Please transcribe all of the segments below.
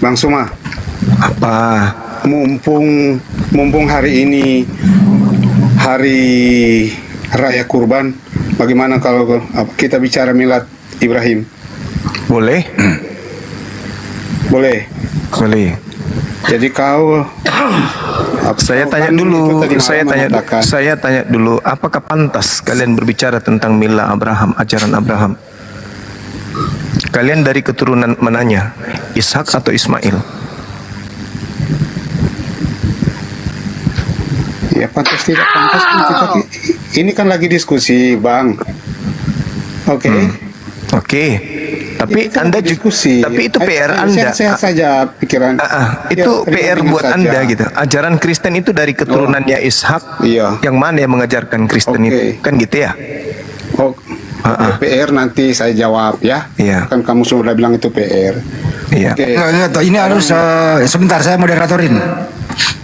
Bang Suma, Apa? mumpung hari ini hari raya kurban, bagaimana kalau kita bicara milad Ibrahim? Boleh? Boleh. Boleh. Jadi kau Saya tanya Bandung dulu, itu tadi malam mengatakan, saya tanya dulu, apakah pantas kalian berbicara tentang mila Abraham, ajaran Abraham? Kalian dari keturunan mananya? Ishak atau Ismail? ya pantas tidak pantas kan ini kan lagi diskusi, Bang. Oke. Oke. Tapi Itu kan Anda diskusi. tapi itu PR Anda. Sehat saja pikiran. Itu Ya, PR buat saja. Anda gitu. Ajaran Kristen itu dari keturunannya Ishak. Iya. Yang mana yang mengajarkan Kristen Oke. itu? Kan gitu ya? Oh, PR nanti saya jawab ya. Iya. Kan kamu sudah bilang itu PR. Iya. Oke. Enggak, ini harus sebentar saya moderatorin.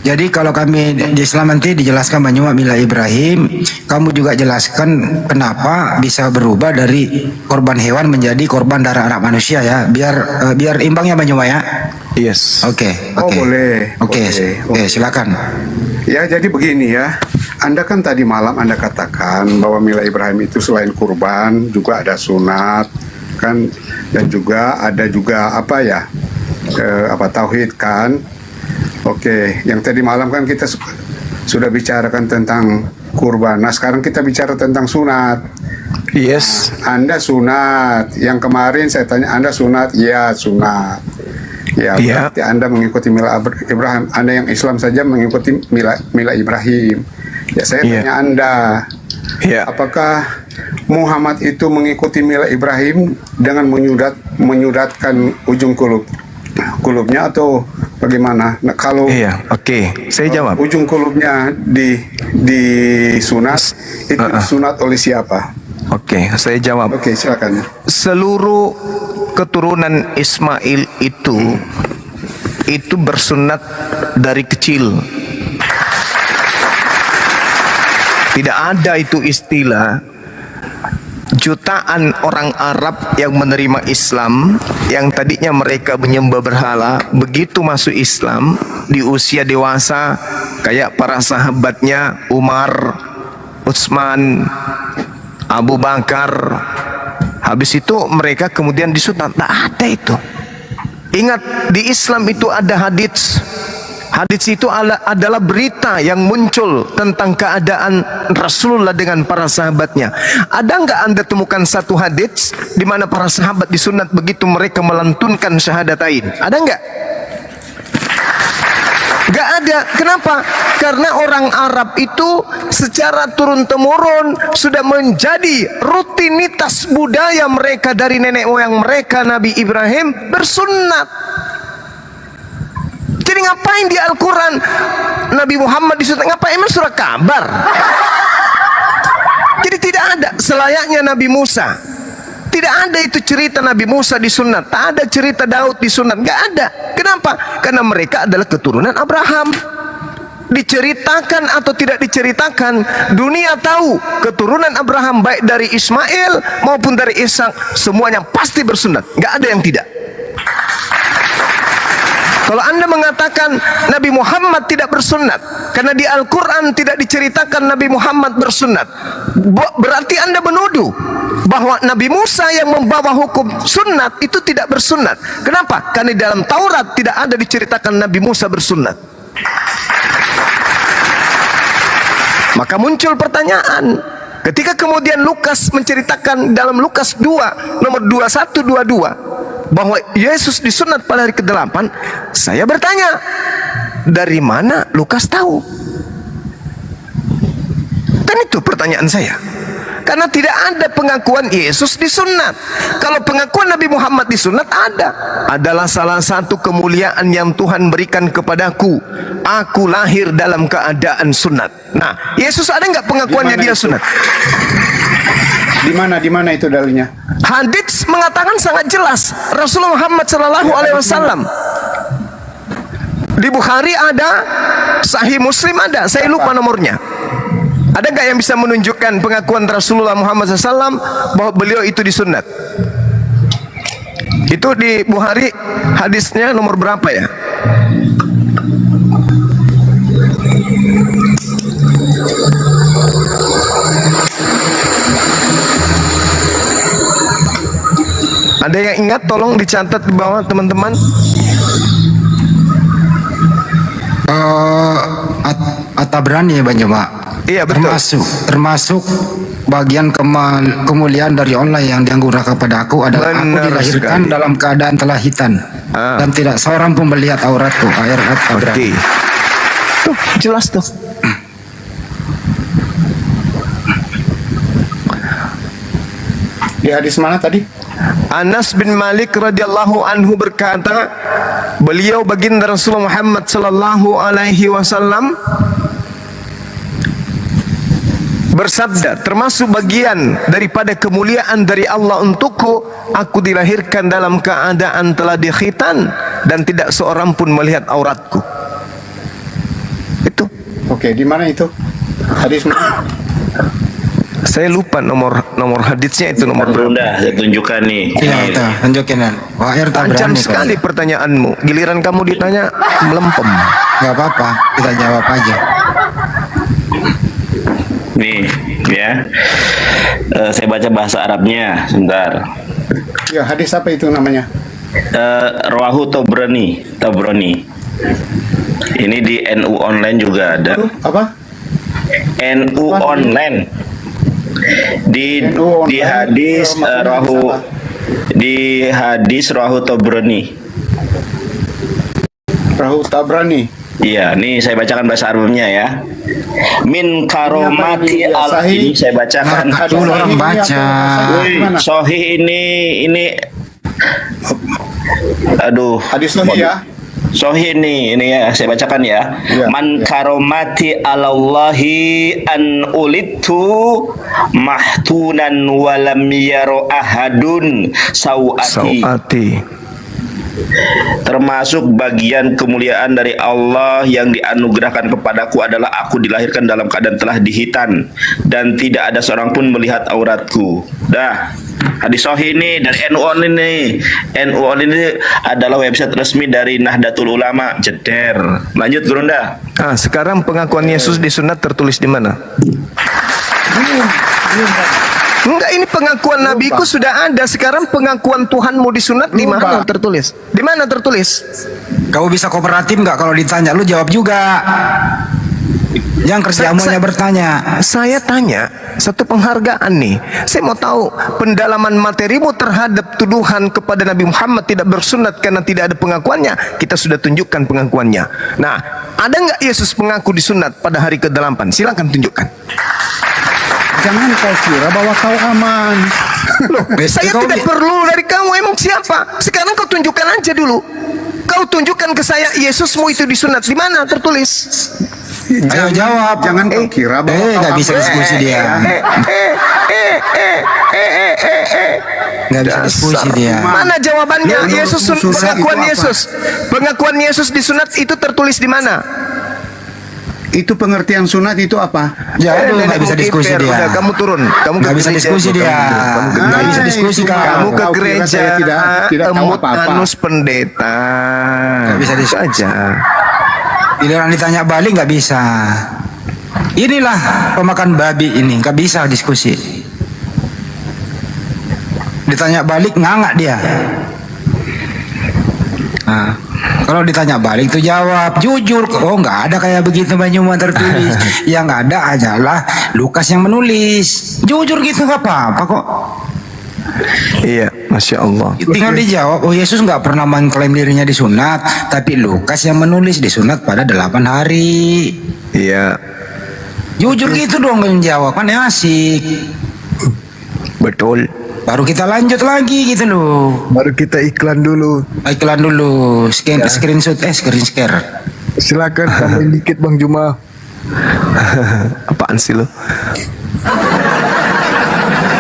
Jadi kalau kami di Islam nanti dijelaskan banyak mila Ibrahim, kamu juga jelaskan kenapa bisa berubah dari korban hewan menjadi korban darah anak manusia ya, biar imbang ya Banyuma ya. Yes. Oke. Oh, boleh. Oke, silakan. Ya, jadi begini ya. Anda kan tadi malam Anda katakan bahwa mila Ibrahim itu selain kurban juga ada sunat kan, dan juga ada apa ya? Tauhid kan. Oke, yang tadi malam kan kita sudah bicarakan tentang kurban. Nah, sekarang kita bicara tentang sunat. Yes. Anda sunat. Yang kemarin saya tanya Anda sunat. Ya, sunat. Ya, Iya. berarti Anda mengikuti mila Ibrahim. Anda yang Islam saja mengikuti mila Ibrahim. Ya, saya Iya. tanya Anda, Ya. apakah Muhammad itu mengikuti mila Ibrahim dengan menyudatkan ujung kulubnya atau bagaimana? Nah, kalau Iya. Oke. Saya jawab. ujung kulubnya di sunat, itu disunat oleh siapa? Oke. Saya jawab. Oke, silakan. Seluruh keturunan Ismail itu bersunat dari kecil. Tidak ada itu istilah jutaan orang Arab yang menerima Islam, yang tadinya mereka menyembah berhala, begitu masuk Islam di usia dewasa kayak para sahabatnya Umar, Utsman, Abu Bakar, habis itu mereka kemudian disunat. Tidak ada itu. Ingat, di Islam itu ada hadits. Hadits itu adalah berita yang muncul tentang keadaan Rasulullah dengan para sahabatnya. Ada nggak Anda temukan satu hadits di mana para sahabat disunat begitu mereka melantunkan syahadatain? Ada nggak? Nggak ada. Kenapa? Karena orang Arab itu secara turun-temurun sudah menjadi rutinitas budaya mereka dari nenek moyang mereka, Nabi Ibrahim bersunat. Jadi ngapain di Al-Quran Nabi Muhammad disunat? Ngapain emang surah kabar? Jadi tidak ada. Selayaknya Nabi Musa, tidak ada itu cerita Nabi Musa disunat. Tak ada cerita Daud disunat. Nggak ada. Kenapa? Karena mereka adalah keturunan Abraham. Diceritakan atau tidak diceritakan, dunia tahu keturunan Abraham baik dari Ismail maupun dari Ishak, semuanya pasti bersunat. Nggak ada yang tidak. Kalau Anda mengatakan Nabi Muhammad tidak bersunat karena di Al-Quran tidak diceritakan Nabi Muhammad bersunat, berarti Anda menuduh bahwa Nabi Musa yang membawa hukum sunat itu tidak bersunat. Kenapa? Karena di dalam Taurat tidak ada diceritakan Nabi Musa bersunat. Maka muncul pertanyaan, ketika kemudian Lukas menceritakan dalam Lukas 2 nomor 2122 bahwa Yesus disunat pada hari ke-8, saya bertanya, dari mana Lukas tahu? Kan itu pertanyaan saya. Karena tidak ada pengakuan Yesus disunat. Kalau pengakuan Nabi Muhammad disunat ada. Adalah salah satu kemuliaan yang Tuhan berikan kepadaku. Aku lahir dalam keadaan sunat. Nah, Yesus ada nggak pengakuannya dia sunat? Di mana itu dalilnya? Hadits mengatakan sangat jelas. Rasulullah Muhammad SAW di Bukhari ada, Sahih Muslim ada. Saya lupa nomornya. Ada nggak yang bisa menunjukkan pengakuan Rasulullah Muhammad SAW bahwa beliau itu disunat? Itu di Bukhari hadisnya nomor berapa ya? Ada yang ingat, tolong dicatat di bawah teman-teman. At-Tabrani ya Bang Juma. Iya betul. Termasuk bagian kemuliaan dari Allah yang dianggurkan kepada aku adalah aku Benar dilahirkan sekali. dalam keadaan telah hitam dan tidak seorang pun melihat auratku. Ayat At-Tabrani. Tuh jelas tuh. Di hadis mana tadi? Anas bin Malik radhiyallahu anhu berkata, beliau baginda Rasulullah Muhammad sallallahu alaihi wasallam bersabda, termasuk bagian daripada kemuliaan dari Allah untukku, aku dilahirkan dalam keadaan telah dikhitan dan tidak seorang pun melihat auratku. Itu. Oke, di mana itu? Hadis mana? Saya lupa nomor hadisnya itu nomor berapa. Udah, saya tunjukkan nih. Iya, itu tunjukin kan. Wah, ayat Panjang Tabrani sekali pertanyaanmu. Giliran kamu ditanya melempem. Gak apa-apa, kita jawab aja. Nih, ya. Saya baca bahasa Arabnya, sebentar. Ya, hadis apa itu namanya? Rawahu Tabrani. Ini di NU online juga ada. Apa? NU online. Di NU di online, hadis maksudnya Rawahu apa? di hadis Rawahu Tabrani. Rahu Tabrani. Iya, nih saya bacakan bahasa Arabnya ya. Min karomati Ini apa ini? al Sahih. ini saya bacakan. Nah, dulu orang Ini baca. atau Wih, mana? Sohih ini aduh, Hadis sahih ya. Sohih ini ya, saya bacakan ya. Ya, Man ya. karomati alallahi an ulidtu mahtunan walam yaro ahadun sawati. Sauati. Termasuk bagian kemuliaan dari Allah yang dianugerahkan kepadaku adalah aku dilahirkan dalam keadaan telah dihitan dan tidak ada seorang pun melihat auratku. Dah, hadis sahih ini dari NU Online nih. NU Online ini adalah website resmi dari Nahdlatul Ulama. Jeder. Lanjut Gurunda. Sekarang pengakuan Yesus disunat tertulis di mana? Enggak, ini pengakuan nabiku sudah ada. Sekarang pengakuan Tuhanmu disunat di mana tertulis? Di mana tertulis? Kau bisa kooperatif nggak kalau ditanya? Lu jawab juga. Yang kerjamu hanya bertanya. Saya tanya satu penghargaan nih. Saya mau tahu pendalaman materimu terhadap tuduhan kepada Nabi Muhammad tidak bersunat karena tidak ada pengakuannya. Kita sudah tunjukkan pengakuannya. Nah, ada nggak Yesus mengaku disunat pada hari ke-8? Silakan tunjukkan. Jangan kau kira bahwa kau aman. Loh, saya tidak perlu dari kamu. Emang siapa? Sekarang kau tunjukkan aja dulu. Kau tunjukkan ke saya Yesusmu itu disunat. Di mana tertulis? Ayo jawab. Jangan kau kira bahwa kau nggak bisa aman. diskusi dia. Nggak bisa diskusi dia. Mana jawabannya? Lu Yesus sunat pengakuan itu apa? Yesus. Pengakuan Yesus disunat itu tertulis di mana? Itu pengertian sunat itu apa? Ya, lu Nenek nggak bisa Bukit diskusi Fair, dia. udah, kamu turun. Kamu Nggak ke bisa gereja, diskusi kamu dia. turun. Kamu ke Nggak gereja. bisa diskusi Cuma kau. Kamu ke Kau kira gereja, saya tidak tahu emut apa-apa. anus pendeta. Nggak bisa diskusi. Saja. Giliran ditanya balik nggak bisa. Inilah pemakan babi ini, nggak bisa diskusi. Ditanya balik ngangak dia. Nah, kalau ditanya balik tuh jawab jujur. Oh, nggak ada kayak begitu Banyuman tertulis. Yang ada hanyalah Lukas yang menulis. Jujur gitu nggak apa-apa kok. Iya, Masya Allah. Tinggal dijawab. Oh, Yesus nggak pernah mengklaim dirinya disunat, tapi Lukas yang menulis disunat pada 8 hari. Iya, Jujur gitu dong menjawab, kan asik. betul. Baru kita lanjut lagi gitu loh. Baru kita iklan dulu. Iklan dulu, screenshot, screen share. Silakan tambahin dikit Bang Juma. Apaan sih lo?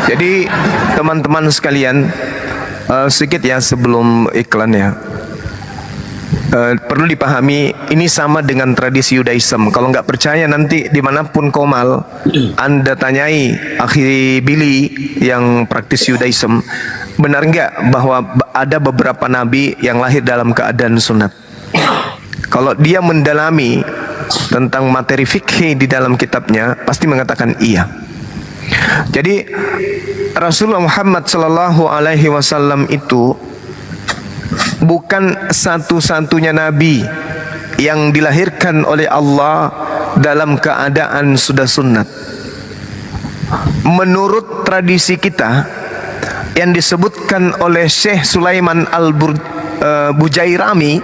Jadi teman-teman sekalian, sedikit ya sebelum iklan ya. Perlu dipahami ini sama dengan tradisi Yudaism. Kalau nggak percaya nanti dimanapun komal, Anda tanyai Akhi Billy yang praktis Yudaism. benar enggak bahwa ada beberapa nabi yang lahir dalam keadaan sunat? Kalau dia mendalami tentang materi fikih di dalam kitabnya, pasti mengatakan iya. Jadi Rasulullah Muhammad sallallahu alaihi wasallam itu bukan satu-satunya nabi yang dilahirkan oleh Allah dalam keadaan sudah sunat. Menurut tradisi kita yang disebutkan oleh Syekh Sulaiman Al-Bujairami,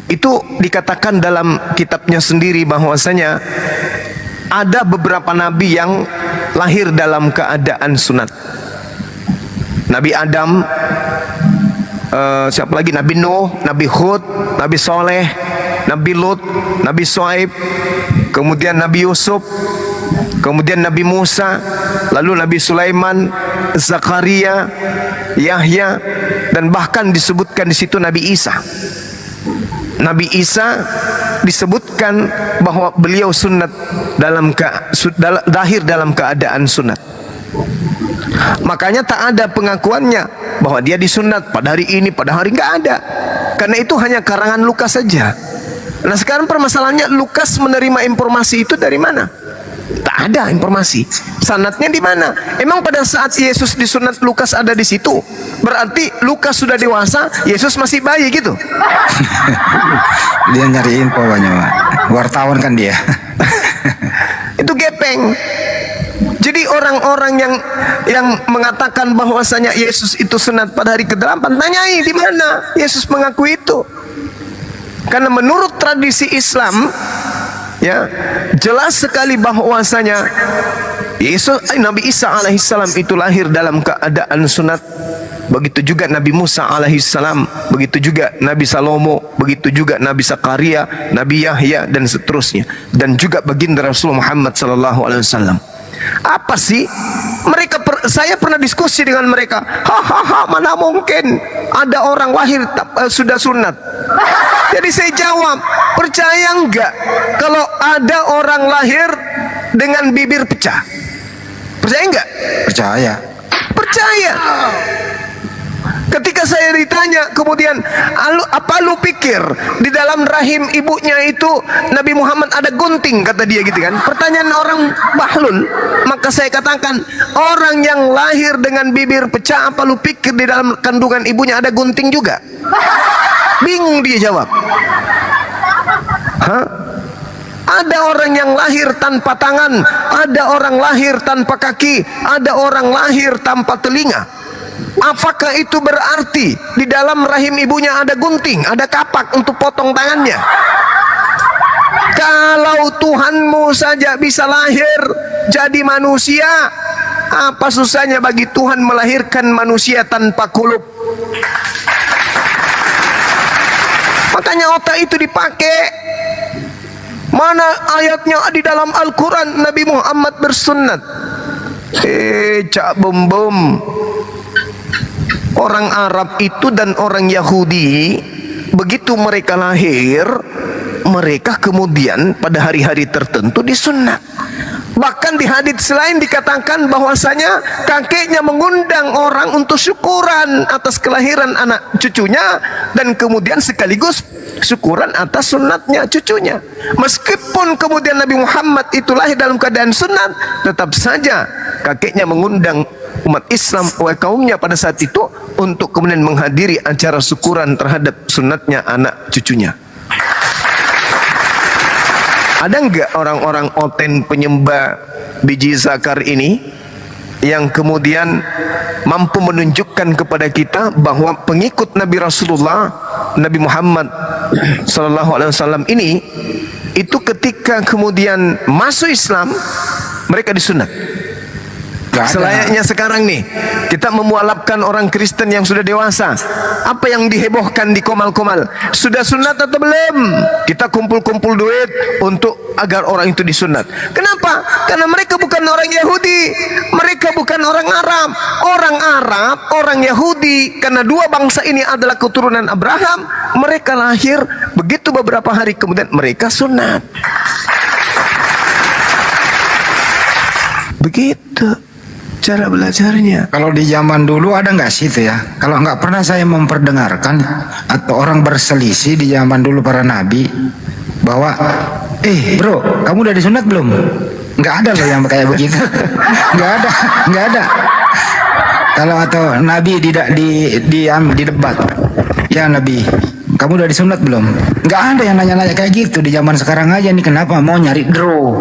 itu dikatakan dalam kitabnya sendiri bahwasanya ada beberapa nabi yang lahir dalam keadaan sunat. Nabi Adam, siapa lagi? Nabi Nuh, Nabi Hud, Nabi Soleh, Nabi Lut, Nabi Shu'aib, kemudian Nabi Yusuf, kemudian Nabi Musa, lalu Nabi Sulaiman, Zakaria, Yahya, dan bahkan disebutkan di situ Nabi Isa. Nabi Isa disebutkan bahwa beliau sunat lahir dalam keadaan sunat. Makanya tak ada pengakuannya bahwa dia disunat pada hari ini, pada hari, nggak ada. Karena itu hanya karangan Lukas saja. Nah sekarang permasalahannya, Lukas menerima informasi itu dari mana? Tak ada informasi. Sanadnya di mana? Emang pada saat Yesus disunat Lukas ada di situ? Berarti Lukas sudah dewasa, Yesus masih bayi gitu. Dia nyari info banyak, Pak. Wartawan kan dia. Itu gepeng. Jadi orang-orang yang mengatakan bahwasanya Yesus itu sunat pada hari ke-8, tanyai di mana Yesus mengaku itu. Karena menurut tradisi Islam, ya, jelas sekali bahwasanya Nabi Isa alaihissalam itu lahir dalam keadaan sunat. Begitu juga Nabi Musa alaihissalam, begitu juga Nabi Salomo, begitu juga Nabi Zakaria, Nabi Yahya, dan seterusnya. Dan juga baginda Rasulullah Muhammad sallallahu alaihi wasallam. Apa sih? Saya pernah diskusi dengan mereka. Hahaha, mana mungkin ada orang lahir sudah sunat. Jadi saya jawab, percaya enggak kalau ada orang lahir dengan bibir pecah? Percaya enggak? Percaya. Percaya. Ketika saya ditanya kemudian, apa lu pikir di dalam rahim ibunya itu Nabi Muhammad ada gunting, kata dia gitu kan. Pertanyaan orang bahlul. Maka saya katakan, orang yang lahir dengan bibir pecah, apa lu pikir di dalam kandungan ibunya ada gunting juga? Bingung dia jawab. Hah? Ada orang yang lahir tanpa tangan, ada orang lahir tanpa kaki, ada orang lahir tanpa telinga. Apakah itu berarti di dalam rahim ibunya ada gunting, ada kapak untuk potong tangannya? Kalau Tuhanmu saja bisa lahir jadi manusia, apa susahnya bagi Tuhan melahirkan manusia tanpa kulub? Makanya otak itu dipakai. Mana ayatnya di dalam Al-Quran Nabi Muhammad bersunnat? Cak bom. Orang Arab itu dan orang Yahudi, begitu mereka lahir, mereka kemudian pada hari-hari tertentu disunat. Bahkan di hadits lain dikatakan bahwasanya kakeknya mengundang orang untuk syukuran atas kelahiran anak cucunya, dan kemudian sekaligus syukuran atas sunatnya cucunya. Meskipun kemudian Nabi Muhammad itu lahir dalam keadaan sunat, tetap saja kakeknya mengundang umat Islam kaumnya pada saat itu untuk kemudian menghadiri acara syukuran terhadap sunatnya anak cucunya. Ada enggak orang-orang oten penyembah biji zakar ini yang kemudian mampu menunjukkan kepada kita bahwa pengikut Nabi Rasulullah, Nabi Muhammad sallallahu alaihi wasallam ini, itu ketika kemudian masuk Islam mereka disunat? Selayaknya sekarang nih kita memualafkan orang Kristen yang sudah dewasa. Apa yang dihebohkan di komal-komal? Sudah sunat atau belum? Kita kumpul-kumpul duit untuk agar orang itu disunat. Kenapa? Karena mereka bukan orang Yahudi, mereka bukan orang Arab. Orang Arab, orang Yahudi, karena dua bangsa ini adalah keturunan Abraham, mereka lahir begitu beberapa hari kemudian mereka sunat. Begitu. cara belajarnya. Kalau di zaman dulu ada nggak sih itu ya? Kalau nggak pernah saya memperdengarkan atau orang berselisih di zaman dulu para nabi bahwa, bro, kamu udah disunat belum? Nggak ada loh yang kayak begitu. nggak ada. Kalau atau nabi di debat, ya nabi, kamu udah disunat belum? Nggak ada yang nanya-nanya kayak gitu di zaman sekarang aja nih. Kenapa mau nyari draw?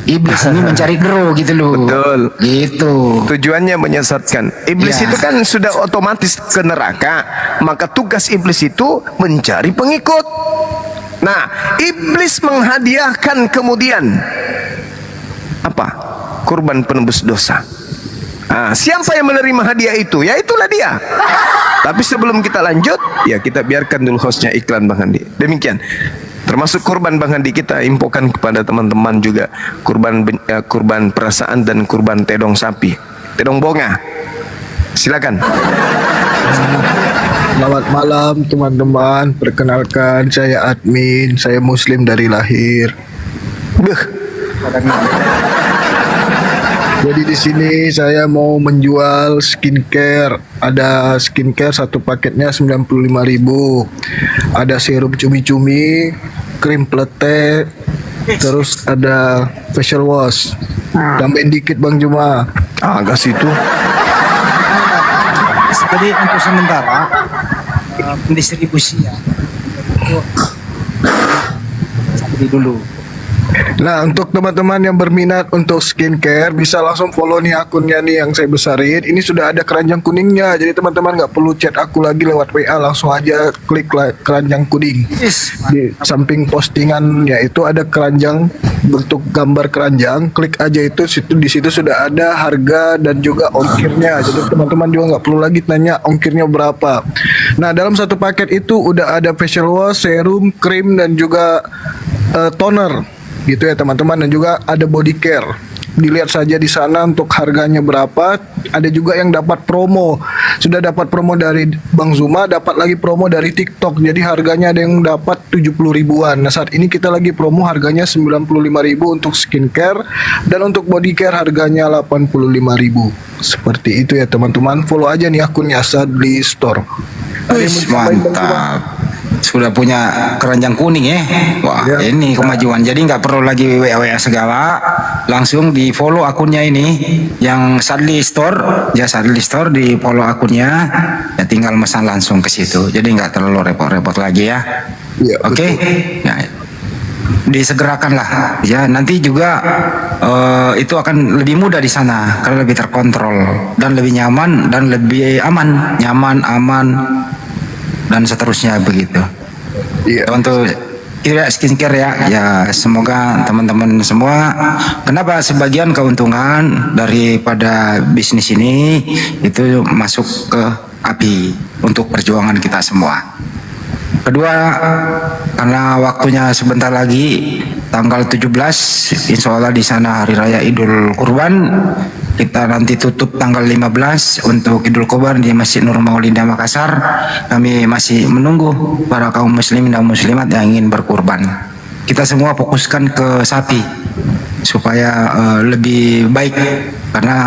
Iblis ini mencari draw gitu loh. Betul. Gitu. Tujuannya menyesatkan. Iblis Ya. itu kan sudah otomatis ke neraka. Maka tugas iblis itu mencari pengikut. Nah, iblis menghadiahkan kemudian apa? Kurban penebus dosa. Nah, siapa yang menerima hadiah itu? Ya itulah dia. Tapi sebelum kita lanjut, ya kita biarkan dulu hostnya iklan Bang Handi. Demikian. Termasuk kurban Bang Handi kita infokan kepada teman-teman juga kurban perasaan dan kurban tedong sapi, tedong bonga. Silakan. Selamat malam teman-teman. Perkenalkan, saya admin. Saya Muslim dari lahir. Beuh. Jadi di sini saya mau menjual skincare. Ada skincare satu paketnya 95.000. Ada serum cumi-cumi, krim plete, terus ada facial wash. Tambahin dikit Bang Juma. Agak situ. Jadi untuk sementara pendistribusian itu sampai dulu. Nah, untuk teman-teman yang berminat untuk skincare bisa langsung follow nih akunnya nih yang saya besarin. Ini sudah ada keranjang kuningnya. Jadi teman-teman nggak perlu chat aku lagi lewat WA, langsung aja klik keranjang kuning. Di samping postingannya itu ada keranjang bentuk gambar keranjang. Klik aja itu, di situ sudah ada harga dan juga ongkirnya. Jadi teman-teman juga nggak perlu lagi tanya ongkirnya berapa. Nah, dalam satu paket itu udah ada facial wash, serum, krim dan juga toner. Gitu ya teman-teman, dan juga ada body care. Dilihat saja di sana untuk harganya berapa. Ada juga yang dapat promo. Sudah dapat promo dari Bang Zuma, dapat lagi promo dari TikTok. Jadi harganya ada yang dapat 70 ribuan. Nah, saat ini kita lagi promo harganya 95.000 untuk skincare, dan untuk body care harganya 85.000. Seperti itu ya teman-teman. Follow aja nih akunnya Sadli Store. Wih, mantap. Sudah punya keranjang kuning ya. Wah, Ya. ini kemajuan. Jadi nggak perlu lagi WA segala. Langsung di follow akunnya ini yang Sadli Store. Ya Sadli Store, di follow akunnya. Ya tinggal pesan langsung ke situ. Jadi nggak terlalu repot-repot lagi ya. Ya, Oke. Ya. Disegerakan lah. Ya nanti juga itu akan lebih mudah di sana karena lebih terkontrol dan lebih nyaman dan lebih aman, aman dan seterusnya begitu. Iya. Untuk kita skincare ya semoga teman-teman semua, kenapa sebagian keuntungan daripada bisnis ini itu masuk ke API untuk perjuangan kita semua. Kedua, karena waktunya sebentar lagi tanggal 17 insya Allah di sana hari raya Idul Kurban. Kita nanti tutup tanggal 15 untuk Idul Kurban di Masjid Nur Maulidah Makassar. Kami masih menunggu para kaum muslimin dan muslimat yang ingin berkurban. Kita semua fokuskan ke sapi supaya lebih baik, karena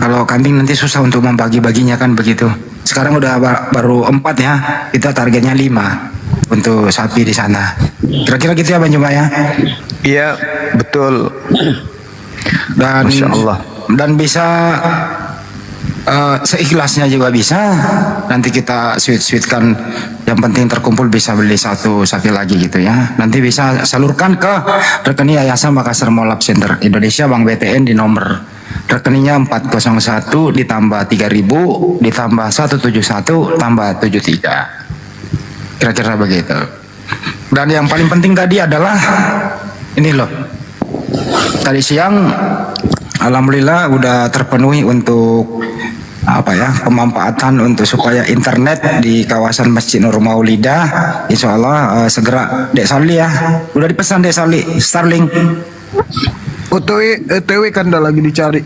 kalau kambing nanti susah untuk membagi-baginya kan begitu. Sekarang udah baru 4 ya, kita targetnya 5 untuk sapi di sana. Kira-kira gitu ya Bang Juma ya. Iya, betul. Dan Masya Allah. dan bisa seikhlasnya juga bisa. Nanti kita sweet-sweetkan, yang penting terkumpul bisa beli satu sapi lagi gitu ya. Nanti bisa salurkan ke rekening Yayasan Makassar Mall Up Center Indonesia Bank BTN di nomor rekeningnya 401 ditambah 3000 ditambah 171 tambah 73. Kira-kira begitu. Dan yang paling penting tadi adalah ini loh. Tadi siang alhamdulillah udah terpenuhi untuk pemanfaatan untuk supaya internet di kawasan Masjid Nur Maulidah. Insya Allah segera Dek Sali ya. Udah dipesan Dek Sali Starlink. OTW kan udah lagi dicari.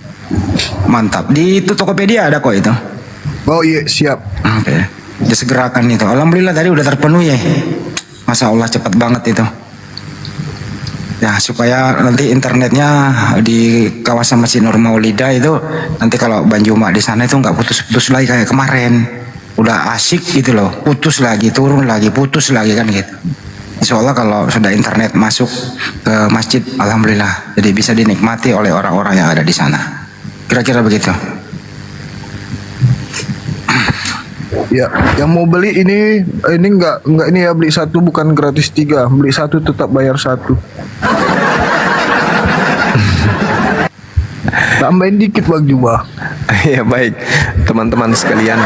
Mantap. Di itu Tokopedia ada kok itu. Oh iya, siap. Oke. Disegerakan itu. Alhamdulillah tadi udah terpenuhi ya. Masya Allah cepat banget itu. Ya, supaya nanti internetnya di kawasan Masjid Nur Maulida itu nanti kalau Banjuma di sana itu nggak putus-putus lagi kayak kemarin. Udah asik gitu loh, putus lagi, turun lagi, putus lagi kan gitu. Insya Allah kalau sudah internet masuk ke masjid, alhamdulillah, jadi bisa dinikmati oleh orang-orang yang ada di sana. Kira-kira begitu. Ya, yang mau beli ini enggak ini ya, beli satu bukan gratis tiga, beli satu tetap bayar satu. Tambahin dikit Bang Juba. Ya baik, teman-teman sekalian.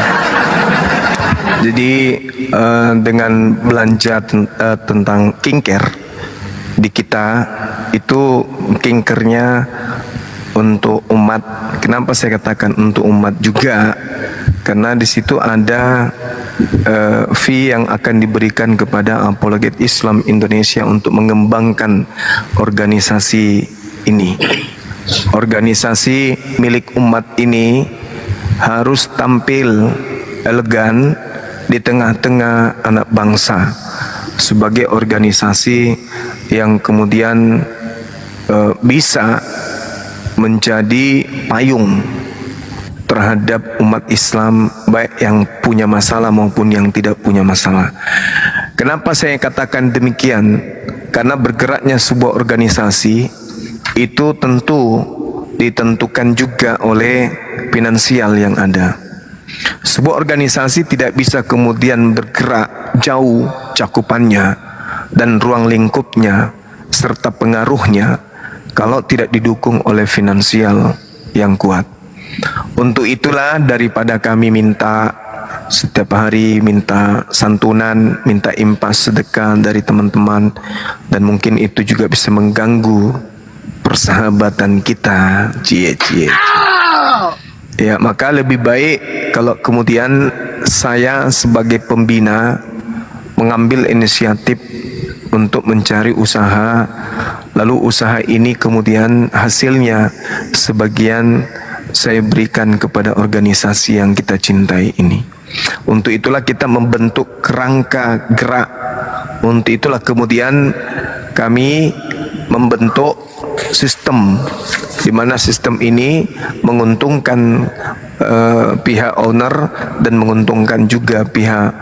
Jadi dengan belanja tentang king-care di kita itu king-care-nya untuk umat. Kenapa saya katakan untuk umat juga? Karena di situ ada fee yang akan diberikan kepada Apologet Islam Indonesia untuk mengembangkan organisasi ini. Organisasi milik umat ini harus tampil elegan di tengah-tengah anak bangsa sebagai organisasi yang kemudian bisa menjadi payung terhadap umat Islam, baik yang punya masalah maupun yang tidak punya masalah. Kenapa saya katakan demikian? Karena bergeraknya sebuah organisasi itu tentu ditentukan juga oleh finansial yang ada. Sebuah organisasi tidak bisa kemudian bergerak jauh cakupannya dan ruang lingkupnya serta pengaruhnya kalau tidak didukung oleh finansial yang kuat. Untuk itulah daripada kami minta setiap hari, minta santunan, minta impas sedekah dari teman-teman, dan mungkin itu juga bisa mengganggu persahabatan kita. Cie. Ya, maka lebih baik kalau kemudian saya sebagai pembina mengambil inisiatif untuk mencari usaha, lalu usaha ini kemudian hasilnya sebagian saya berikan kepada organisasi yang kita cintai ini. Untuk itulah kita membentuk kerangka gerak. Untuk itulah kemudian kami membentuk sistem, di mana sistem ini menguntungkan pihak owner dan menguntungkan juga pihak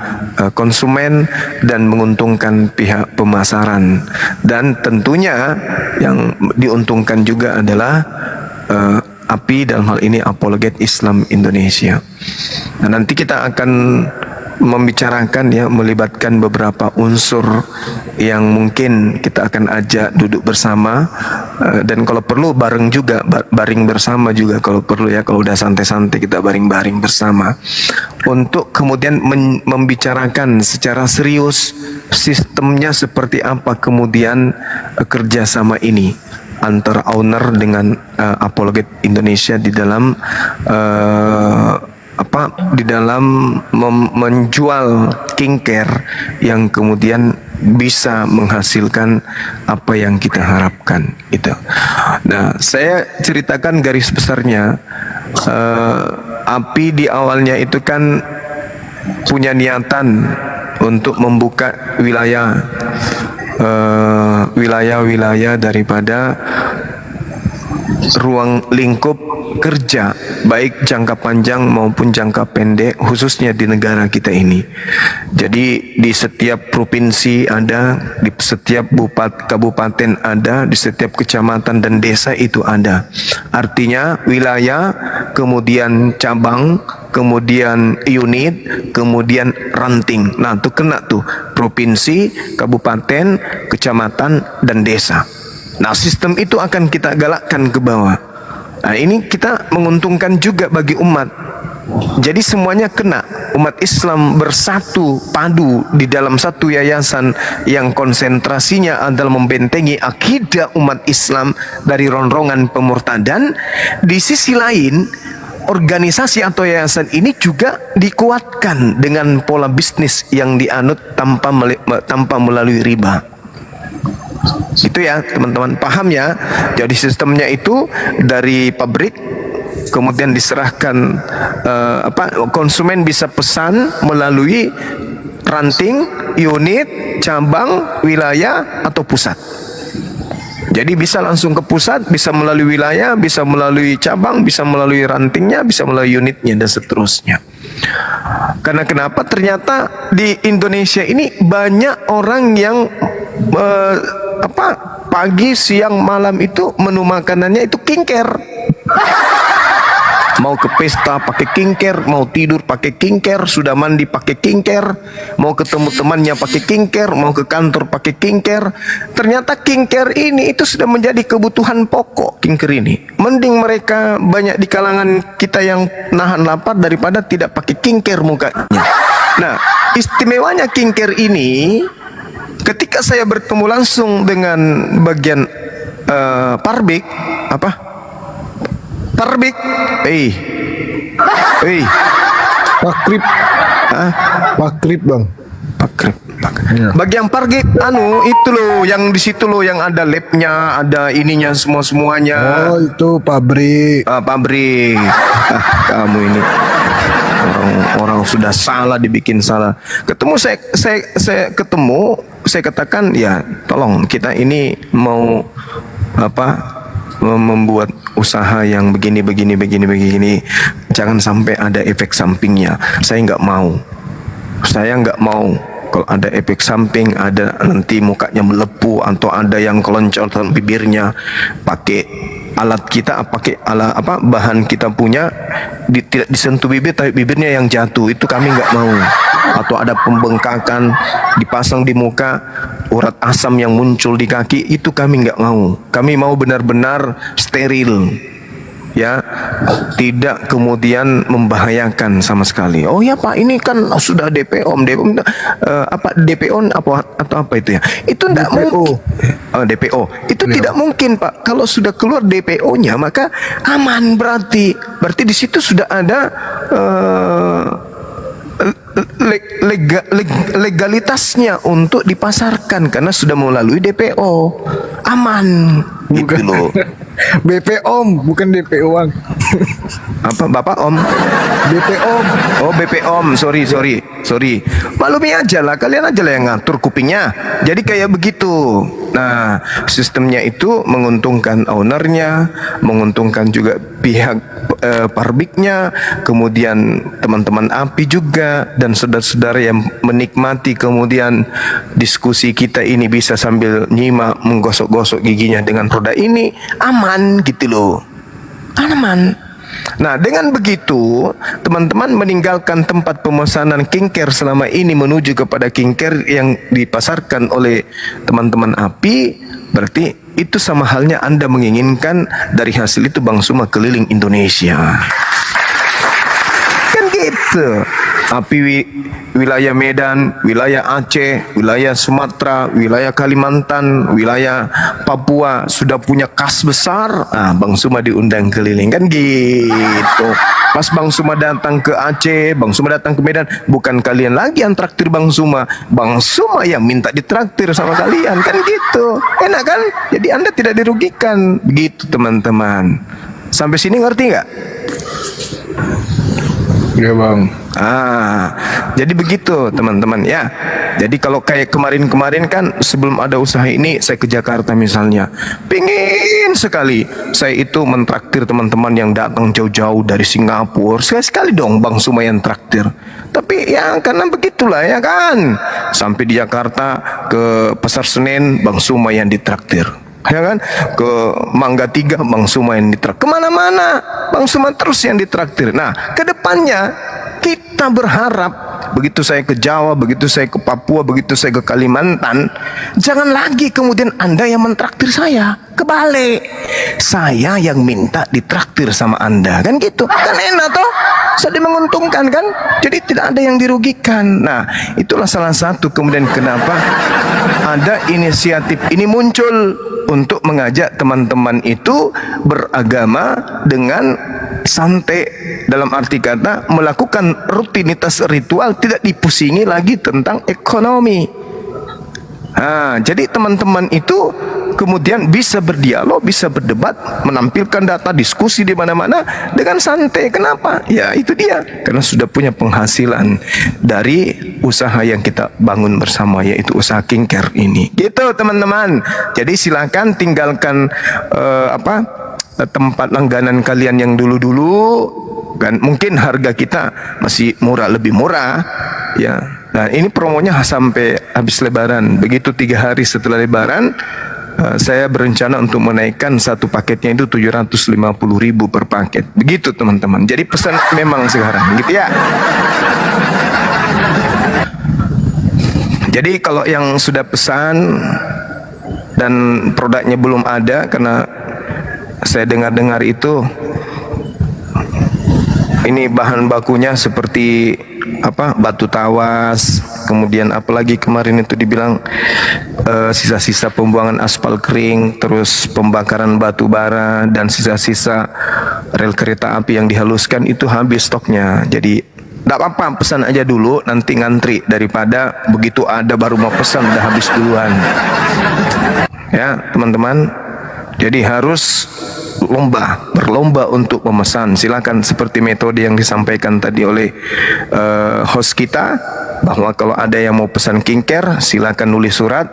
konsumen dan menguntungkan pihak pemasaran, dan tentunya yang diuntungkan juga adalah API, dalam hal ini Apologet Islam Indonesia. Nah, nanti kita akan membicarakan ya, melibatkan beberapa unsur yang mungkin kita akan ajak duduk bersama, dan kalau perlu bareng juga, baring bersama juga kalau perlu ya, kalau udah santai-santai kita baring-baring bersama untuk kemudian membicarakan secara serius sistemnya seperti apa kemudian kerjasama ini antara owner dengan Apologet Indonesia di dalam menjual king-care yang kemudian bisa menghasilkan apa yang kita harapkan itu. Nah, saya ceritakan garis besarnya. API di awalnya itu kan punya niatan untuk membuka wilayah-wilayah daripada ruang lingkup kerja, baik jangka panjang maupun jangka pendek, khususnya di negara kita ini. Jadi di setiap provinsi ada, di setiap kabupaten ada, di setiap kecamatan dan desa itu ada. Artinya wilayah, kemudian cabang, kemudian unit, kemudian ranting. Nah, itu kena tuh provinsi, kabupaten, kecamatan, dan desa. Nah, sistem itu akan kita galakkan ke bawah. Nah, ini kita menguntungkan juga bagi umat. Jadi semuanya kena. Umat Islam bersatu padu di dalam satu yayasan yang konsentrasinya adalah membentengi akidah umat Islam dari ronrongan pemurtadan. Di sisi lain, organisasi atau yayasan ini juga dikuatkan dengan pola bisnis yang dianut tanpa melalui riba. Itu ya teman-teman, paham ya. Jadi sistemnya itu dari pabrik, kemudian diserahkan konsumen bisa pesan melalui ranting, unit, cabang, wilayah atau pusat. Jadi bisa langsung ke pusat, bisa melalui wilayah, bisa melalui cabang, bisa melalui rantingnya, bisa melalui unitnya dan seterusnya. Karena kenapa? Ternyata di Indonesia ini banyak orang yang pagi, siang, malam itu menu makanannya itu kinker. Mau ke pesta pakai kinker, mau tidur pakai kinker, sudah mandi pakai kinker, mau ketemu temannya pakai kinker, mau ke kantor pakai kinker. Ternyata kinker ini itu sudah menjadi kebutuhan pokok, kinker ini. Mending mereka banyak di kalangan kita yang nahan lapar daripada tidak pakai kinker mukanya. Nah, istimewanya kinker ini, ketika saya bertemu langsung dengan bagian Parbik, Parbik, Pakrip. Pakrip bang. Pakrip. Bagian Parbik, itu loh, yang di situ loh, yang ada labnya, ada ininya semuanya. Oh itu pabrik. Pabrik. Kamu ini orang sudah salah dibikin salah. Ketemu saya ketemu, saya katakan ya, tolong kita ini mau membuat usaha yang begini, jangan sampai ada efek sampingnya. Saya nggak mau kalau ada efek samping, ada nanti mukanya melepuh atau ada yang keloncotan bibirnya. Pakai alat kita, pakai alat bahan kita punya, tidak disentuh bibir tapi bibirnya yang jatuh, itu kami nggak mau. Atau ada pembengkakan dipasang di muka, urat asam yang muncul di kaki, itu kami nggak mau. Kami mau benar-benar steril, ya, tidak kemudian membahayakan sama sekali. Oh ya Pak, ini kan sudah DPO atau apa itu ya? Itu tidak mungkin. DPO itu tidak mungkin Pak. Kalau sudah keluar DPO-nya maka aman, berarti di situ sudah ada legalitasnya untuk dipasarkan karena sudah melalui DPO, aman gitu loh. BP Om, bukan DPO bang. Apa Bapak Om? BP Om. Oh BP Om, sorry. Maklumi aja lah, kalian aja lah yang ngatur kupingnya. Jadi kayak begitu. Nah, sistemnya itu menguntungkan ownernya, menguntungkan juga pihak parbiknya, kemudian teman-teman API juga, dan saudara-saudara yang menikmati kemudian diskusi kita ini bisa sambil nyimak, menggosok-gosok giginya dengan roda ini, aman gitu loh, aman. Nah, dengan begitu teman-teman meninggalkan tempat pemesanan kinker selama ini menuju kepada kinker yang dipasarkan oleh teman-teman API, berarti itu sama halnya Anda menginginkan dari hasil itu Bang Suma keliling Indonesia. Kan gitu. API wilayah Medan, wilayah Aceh, wilayah Sumatera, wilayah Kalimantan, wilayah Papua sudah punya kas besar. Bang Suma diundang keliling, kan gitu. Pas Bang Suma datang ke Aceh, Bang Suma datang ke Medan, bukan kalian lagi yang traktir Bang Suma yang minta ditraktir sama kalian, kan gitu. Enak kan? Jadi Anda tidak dirugikan. Begitu teman-teman. Sampai sini ngerti nggak? Iya bang. Jadi begitu teman-teman ya. Jadi kalau kayak kemarin-kemarin kan sebelum ada usaha ini saya ke Jakarta misalnya, pingin sekali saya itu mentraktir teman-teman yang datang jauh-jauh dari Singapura. Sekali dong Bang Suma yang traktir. Tapi ya karena begitulah ya kan. Sampai di Jakarta ke Pasar Senen Bang Suma yang ditraktir. Ya kan, ke Mangga 3 Bang Suma yang ditraktir, kemana-mana Bang Suma terus yang ditraktir. Nah, kedepannya kita berharap begitu saya ke Jawa, begitu saya ke Papua, begitu saya ke Kalimantan, jangan lagi kemudian Anda yang mentraktir saya, kebalik, saya yang minta ditraktir sama Anda, kan gitu, kan enak toh, saling menguntungkan kan, jadi tidak ada yang dirugikan. Nah, itulah salah satu kemudian kenapa ada inisiatif ini muncul untuk mengajak teman-teman itu beragama dengan santai, dalam arti kata melakukan rutinitas ritual, tidak dipusingi lagi tentang ekonomi. Jadi teman-teman itu kemudian bisa berdialog, bisa berdebat, menampilkan data, diskusi di mana-mana dengan santai. Kenapa? Ya itu dia, karena sudah punya penghasilan dari usaha yang kita bangun bersama, yaitu usaha King Care ini. Gitu teman-teman. Jadi silakan tinggalkan tempat langganan kalian yang dulu-dulu, kan mungkin harga kita masih murah, lebih murah ya. Nah ini promonya sampai habis Lebaran. Begitu 3 hari setelah Lebaran, saya berencana untuk menaikkan satu paketnya itu 750.000 per paket. Begitu teman-teman. Jadi pesan memang sekarang gitu ya. Jadi kalau yang sudah pesan dan produknya belum ada, karena saya dengar-dengar itu ini bahan bakunya seperti batu tawas, kemudian apalagi kemarin itu dibilang sisa-sisa pembuangan aspal kering, terus pembakaran batu bara dan sisa-sisa rel kereta api yang dihaluskan, itu habis stoknya. Jadi tidak apa-apa, pesan aja dulu, nanti ngantri, daripada begitu ada baru mau pesan udah habis duluan ya teman-teman. Jadi harus berlomba untuk memesan. Silakan seperti metode yang disampaikan tadi oleh host kita, bahwa kalau ada yang mau pesan King Care, silakan nulis surat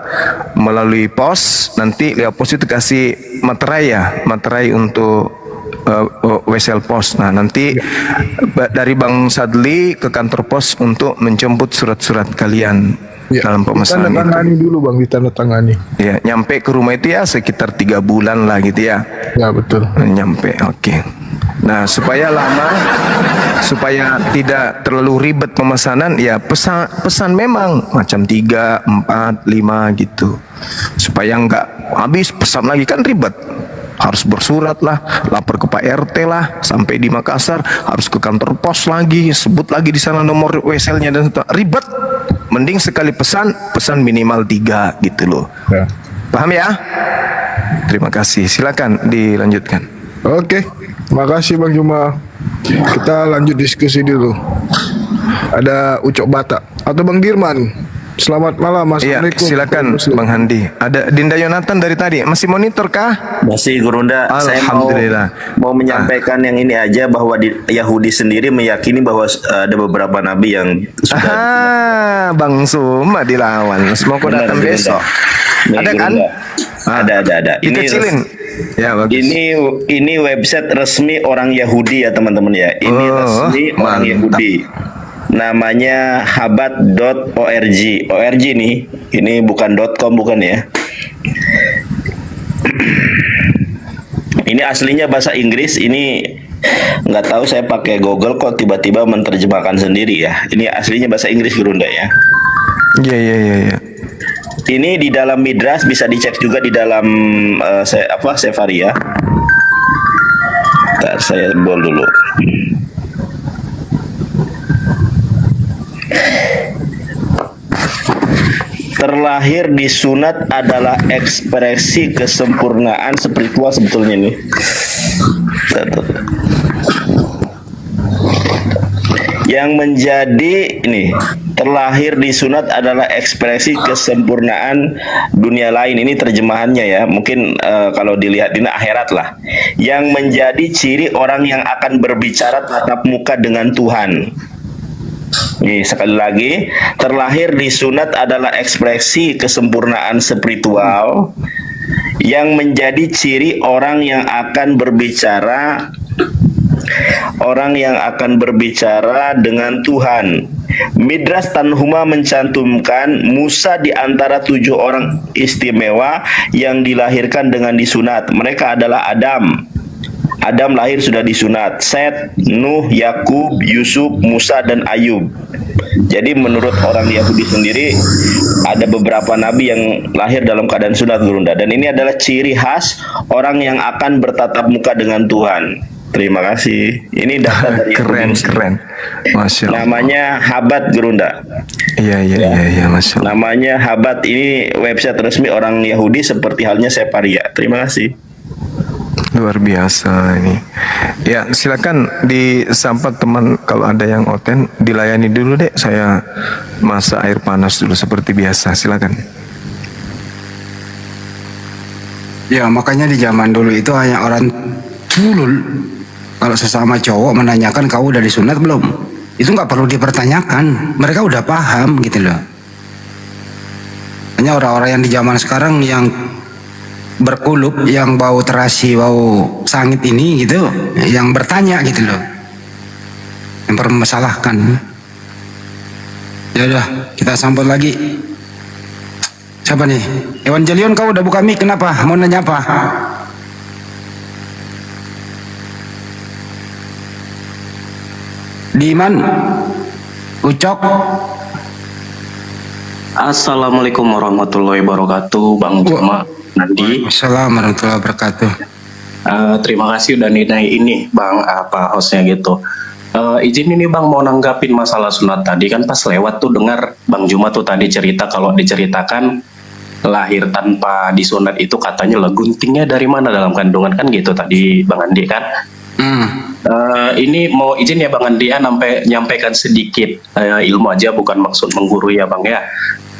melalui pos. Nanti lewat pos itu kasih materai untuk wesel pos. Nah nanti dari Bang Sadli ke kantor pos untuk menjemput surat-surat kalian. Ya, dalam pemesanan ditandatangani itu dulu Bang, ditandatangani. ya, nyampe ke rumah itu ya sekitar 3 bulan lah gitu ya. Ya betul. Nyampe, oke. Nah supaya lama, supaya tidak terlalu ribet pemesanan, ya pesan memang macam 3, 4, 5 gitu, supaya nggak habis pesan lagi, kan ribet. Harus bersurat lah, lapor ke Pak RT lah, sampai di Makassar harus ke kantor pos lagi, sebut lagi di sana nomor weselnya, dan ribet. Mending sekali pesan minimal 3 gitu loh. Ya. Paham ya? Terima kasih. Silakan dilanjutkan. Oke, makasih Bang Juma. Kita lanjut diskusi dulu. Ada Ucok Batak atau Bang Dirman. Selamat malam, Iya, Assalamualaikum. silakan Bang Handi. Ada Dinda Yonatan dari tadi. Masih monitor kah? Masih Gurunda, saya Alhamdulillah. mau menyampaikan yang ini aja, bahwa di Yahudi sendiri meyakini bahwa ada beberapa nabi yang sudah Bang Suma dilawan. Semoga Benar, datang Gurunda. besok. Nih, Ada kan? Gurunda. Ada. Dikecilin. Ya bagus. Ini website resmi orang Yahudi ya teman-teman ya. Ini resmi orang mantap. Yahudi. Namanya habat.org. ORG nih. Ini bukan .com, bukan ya. Ini aslinya bahasa Inggris. Ini nggak tahu, saya pakai Google kok tiba-tiba menerjemahkan sendiri ya. Ini aslinya bahasa Inggris Gurunda ya. Iya. Ini di dalam Midras, bisa dicek juga di dalam Sefaria. Ntar saya bol dulu. Terlahir di sunat adalah ekspresi kesempurnaan spiritual sebetulnya nih. Yang menjadi ini, terlahir di sunat adalah ekspresi kesempurnaan dunia lain. Ini terjemahannya ya. Mungkin kalau dilihat ini akhirat lah. Yang menjadi ciri orang yang akan berbicara tatap muka dengan Tuhan. Nih, sekali lagi, terlahir di sunat adalah ekspresi kesempurnaan spiritual yang menjadi ciri orang yang akan berbicara dengan Tuhan. Midras Tanhuma mencantumkan Musa di antara 7 orang istimewa yang dilahirkan dengan disunat. Mereka adalah Adam. Adam lahir sudah disunat. Set, Nuh, Yakub, Yusuf, Musa, dan Ayub. Jadi menurut orang Yahudi sendiri ada beberapa nabi yang lahir dalam keadaan sunat Gurunda. Dan ini adalah ciri khas orang yang akan bertatap muka dengan Tuhan. Terima kasih. Ini data dari keren. Masya Allah. Namanya Habat Gurunda. Iya, Masya Allah. Namanya Habat, ini website resmi orang Yahudi seperti halnya Sefaria. Terima kasih. Luar biasa ini. Ya, silakan disapa teman, kalau ada yang oten dilayani dulu deh. Saya masak air panas dulu seperti biasa. Silakan. Ya makanya di zaman dulu itu hanya orang tulul. Kalau sesama cowok menanyakan kau udah disunat belum, itu nggak perlu dipertanyakan, mereka udah paham gitu loh. Hanya orang-orang yang di zaman sekarang yang berkulup, yang bau terasi, bau sangit ini gitu, yang bertanya gitu loh, yang mempermasalahkan. Ya udah, kita sambut lagi. Siapa nih? Evangelion, kau udah buka mic, kenapa? Mau nanya apa? Diman, Ucok. Assalamualaikum warahmatullahi wabarakatuh, Bang Juma, Nandi. Assalamualaikum warahmatullahi wabarakatuh. Terima kasih udah nilai ini, Bang, apa hostnya gitu. Izin ini Bang mau nanggapin masalah sunat tadi, kan pas lewat tuh dengar Bang Juma tuh tadi cerita kalau diceritakan lahir tanpa disunat itu katanya lah guntingnya dari mana dalam kandungan kan gitu tadi Bang Andi kan. Ini mau izin ya Bang Andi sampai nyampaikan sedikit ilmu aja, bukan maksud menggurui ya Bang ya.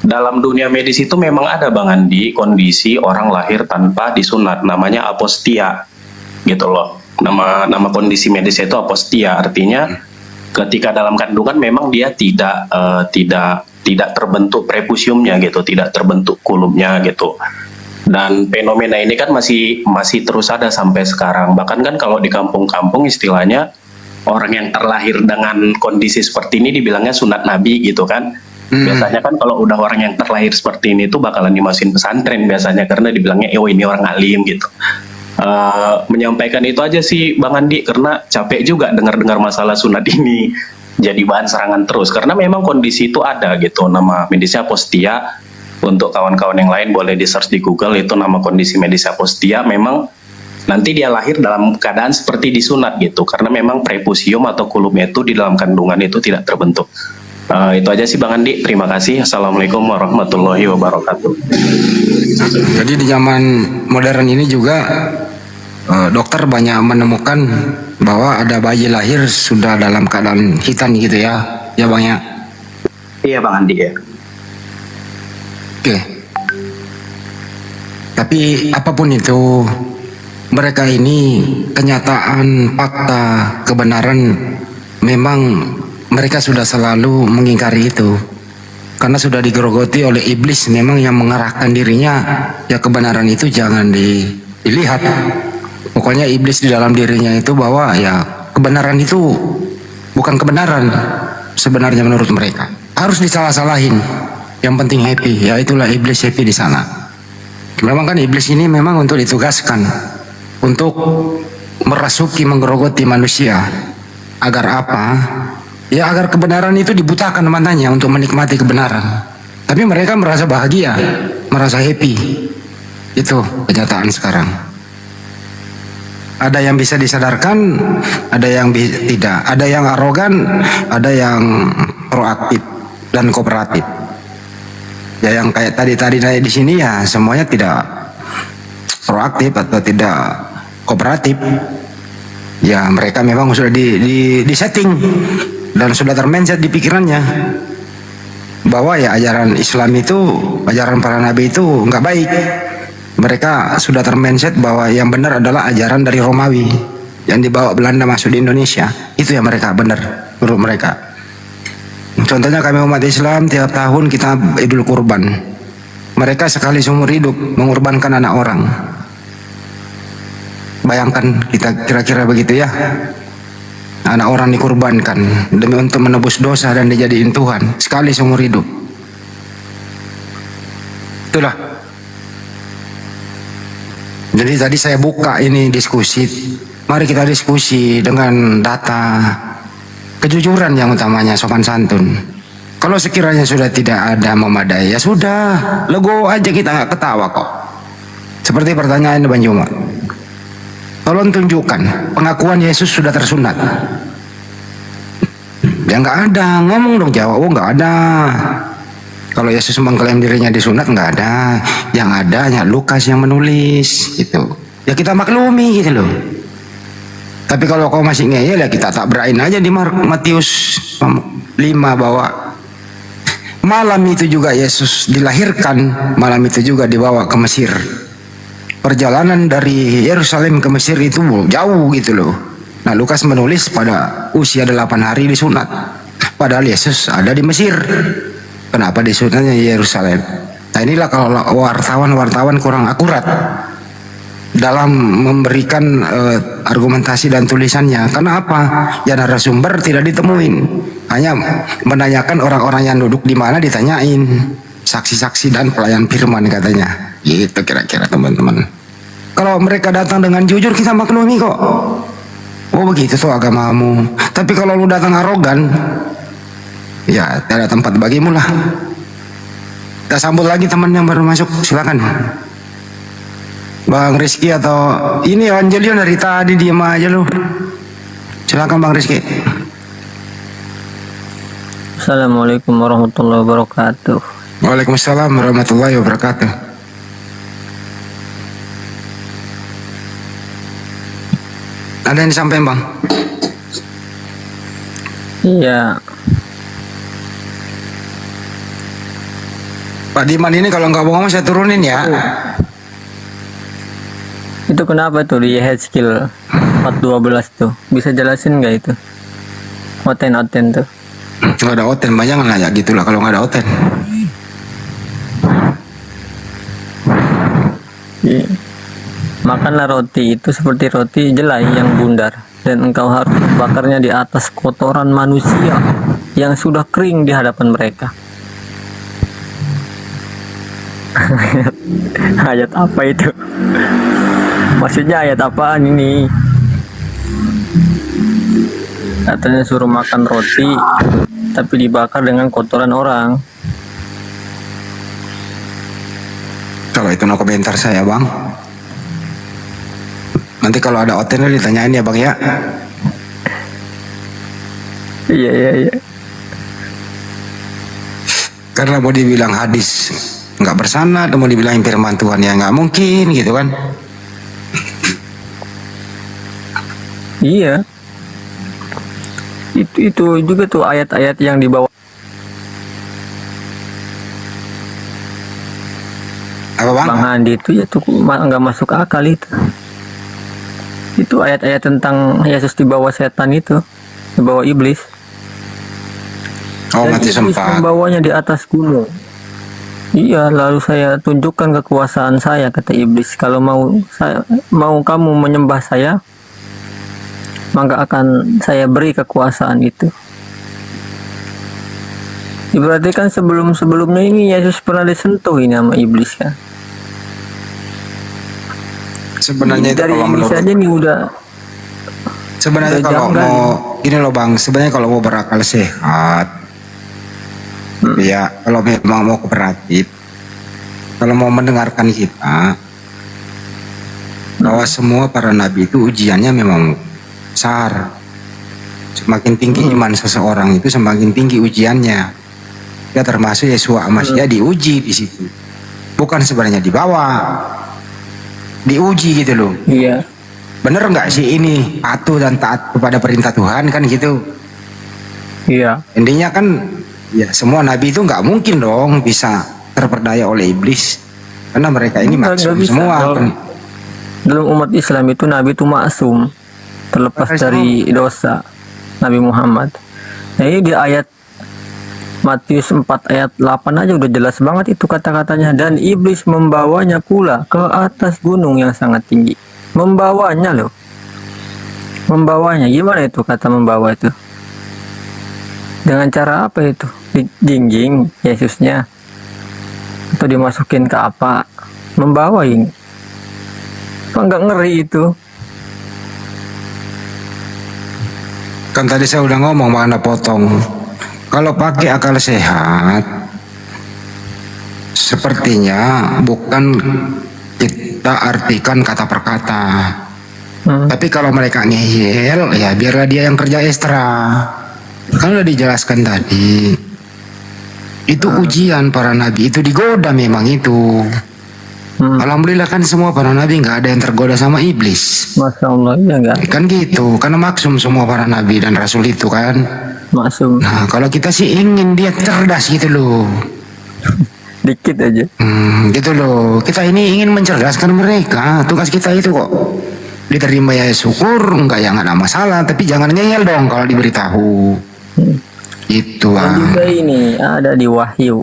Dalam dunia medis itu memang ada Bang Andi kondisi orang lahir tanpa disunat, namanya apostia gitu loh. Nama kondisi medisnya itu apostia, artinya ketika dalam kandungan memang dia tidak terbentuk prepusiumnya gitu, tidak terbentuk kulumnya gitu. Dan fenomena ini kan masih terus ada sampai sekarang. Bahkan kan kalau di kampung-kampung istilahnya orang yang terlahir dengan kondisi seperti ini dibilangnya sunat nabi gitu kan. Biasanya kan kalau udah orang yang terlahir seperti ini tuh bakalan dimasukin pesantren biasanya karena dibilangnya oh ini orang alim gitu. Menyampaikan itu aja sih Bang Andi, karena capek juga dengar-dengar masalah sunat ini jadi bahan serangan terus, karena memang kondisi itu ada gitu. Nama medisnya apostia. Untuk kawan-kawan yang lain boleh di search di Google, itu nama kondisi medis apostia. Memang nanti dia lahir dalam keadaan seperti disunat gitu, karena memang prepusium atau kulumnya itu di dalam kandungan itu tidak terbentuk. Itu aja sih Bang Andi, terima kasih. Assalamualaikum warahmatullahi wabarakatuh. Jadi di zaman modern ini juga dokter banyak menemukan bahwa ada bayi lahir sudah dalam keadaan hitam gitu ya, ya Bang ya. Iya Bang Andi ya. Oke. Tapi apapun itu, mereka ini kenyataan, fakta, kebenaran, memang mereka sudah selalu mengingkari itu. Karena sudah digerogoti oleh iblis memang yang mengarahkan dirinya, ya kebenaran itu jangan dilihat. Pokoknya iblis di dalam dirinya itu bahwa ya kebenaran itu bukan kebenaran sebenarnya menurut mereka. Harus disalah-salahin. Yang penting happy, ya itulah iblis happy di sana. Memang kan iblis ini memang untuk ditugaskan untuk merasuki, menggerogoti manusia. Agar apa? Ya agar kebenaran itu dibutakan matanya untuk menikmati kebenaran. Tapi mereka merasa bahagia, merasa happy. Itu kenyataan sekarang. Ada yang bisa disadarkan, ada yang tidak. Ada yang arogan, ada yang proaktif dan kooperatif. Ya yang kayak tadi naik di sini ya semuanya tidak proaktif atau tidak kooperatif. Ya mereka memang sudah di setting dan sudah termindset di pikirannya bahwa ya ajaran Islam itu, ajaran para nabi itu nggak baik. Mereka sudah termindset bahwa yang benar adalah ajaran dari Romawi yang dibawa Belanda masuk di Indonesia. Itu yang mereka benar menurut mereka. Contohnya kami umat Islam tiap tahun kita Idul Kurban. Mereka sekali seumur hidup mengorbankan anak orang. Bayangkan kita kira-kira begitu ya. Anak orang dikorbankan demi untuk menebus dosa dan dijadiin Tuhan sekali seumur hidup. Itulah. Jadi tadi saya buka ini diskusi. Mari kita diskusi dengan data, kejujuran yang utamanya, sopan santun. Kalau sekiranya sudah tidak ada memadai, ya sudah, lego aja, kita nggak ketawa kok. Seperti pertanyaan Bang Juma. Tolong tunjukkan pengakuan Yesus sudah tersunat. Ya nggak ada, ngomong dong, jawab. Oh nggak ada. Kalau Yesus mengklaim dirinya disunat nggak ada. Yang ada hanya Lukas yang menulis gitu. Ya kita maklumi gitu loh. Tapi kalau kau masih ngeyel ya kita tak berain aja di Matius 5 bahwa malam itu juga Yesus dilahirkan, malam itu juga dibawa ke Mesir. perjalanan dari Yerusalem ke Mesir itu jauh gitu loh. Nah, Lukas menulis pada usia 8 hari disunat. Padahal Yesus ada di Mesir. Kenapa disunatnya Yerusalem? Nah, inilah kalau wartawan kurang akurat dalam memberikan argumentasi dan tulisannya. Karena apa? Ya narasumber tidak ditemuin. Hanya menanyakan orang-orang yang duduk di mana ditanyain. Saksi-saksi dan pelayan firman katanya. Gitu kira-kira teman-teman. Kalau mereka datang dengan jujur kita maklumi kok. Oh begitu tuh agamamu. Tapi kalau lu datang arogan, ya tidak ada tempat bagimu lah. Kita sambut lagi teman yang baru masuk, silakan. Bang Rizky atau ini Angelio dari tadi diam aja lu. Silakan Bang Rizky. Assalamualaikum warahmatullahi wabarakatuh. Waalaikumsalam warahmatullahi wabarakatuh. Ada yang disampaikan Bang? Iya, Pak Diman ini kalau nggak bohong saya turunin ya. itu kenapa tuh di Hezkiel 4:12 tuh? Bisa jelasin nggak itu? Oten tuh. Nggak ada oten, banyak nanya gitulah kalau nggak ada oten. Iya. Makanlah roti itu seperti roti jelai yang bundar, dan engkau harus membakarnya di atas kotoran manusia yang sudah kering di hadapan mereka. Ayat apa itu? Maksudnya ayat apaan ini? Katanya suruh makan roti tapi dibakar dengan kotoran orang. Kalau itu no komentar saya Bang. Nanti kalau ada otennya ditanyain ya Bang ya. Iya. Karena mau dibilang hadis nggak bersanad, mau dibilang firman Tuhan ya nggak mungkin gitu kan. Iya. Itu juga tuh ayat-ayat yang dibawa Apa Bang? Bang Andi itu ya tuh nggak masuk akal itu. Itu ayat-ayat tentang Yesus dibawa setan itu, dibawa iblis. Oh Dan mati iblis sempat. membawanya di atas gunung. Iya, lalu saya tunjukkan kekuasaan saya, kata iblis. Kalau mau kamu menyembah saya, maka akan saya beri kekuasaan itu. Berarti kan sebelumnya ini Yesus pernah disentuh ini sama iblis kan. Sebenarnya itu Dari kalau iblis menurut aja nih udah sebenarnya udah kalau janggal. mau gini loh Bang, sebenarnya kalau mau berakal sehat, ya kalau memang mau kooperatif, kalau mau mendengarkan kita, bahwa semua para nabi itu ujiannya memang besar. Semakin tinggi iman seseorang itu semakin tinggi ujiannya. Ya termasuk Yesua Masya diuji di situ. Bukan sebenarnya dibawa, diuji gitu loh. Iya. Bener nggak sih ini patuh dan taat kepada perintah Tuhan kan gitu. Iya. Intinya kan ya semua nabi itu nggak mungkin dong bisa terperdaya oleh iblis karena mereka ini Nggak maksum bisa. semua. Dalam umat Islam itu nabi itu maksum, terlepas Maksum. dari dosa. Nabi Muhammad. Nah, ini di ayat Matius 4 ayat 8 aja udah jelas banget itu kata-katanya. Dan iblis membawanya pula ke atas gunung yang sangat tinggi. Membawanya loh. Membawanya. Gimana itu kata membawa itu? Dengan cara apa itu? Dijingjing Yesusnya? Atau dimasukin ke apa? Membawa ini. Apa nggak ngeri itu? Kan tadi saya udah ngomong mana potong. Kalau pakai akal sehat, sepertinya bukan kita artikan kata per kata. Tapi kalau mereka ngeyel, ya biarlah dia yang kerja ekstra. Kan udah dijelaskan tadi. Itu ujian para nabi, itu digoda memang itu. Alhamdulillah kan semua para nabi nggak ada yang tergoda sama iblis. Masya Allah, ya enggak? Kan gitu, karena maksum semua para nabi dan rasul itu kan. Maksum. Nah kalau kita sih ingin dia cerdas gitu loh. Dikit aja. Gitu loh. Kita ini ingin mencerdaskan mereka. Tugas kita itu kok. Diterima ya syukur, enggak ya nggak ada masalah. Tapi jangan ngeyel dong kalau diberitahu. Itu Dan juga ini ada di Wahyu.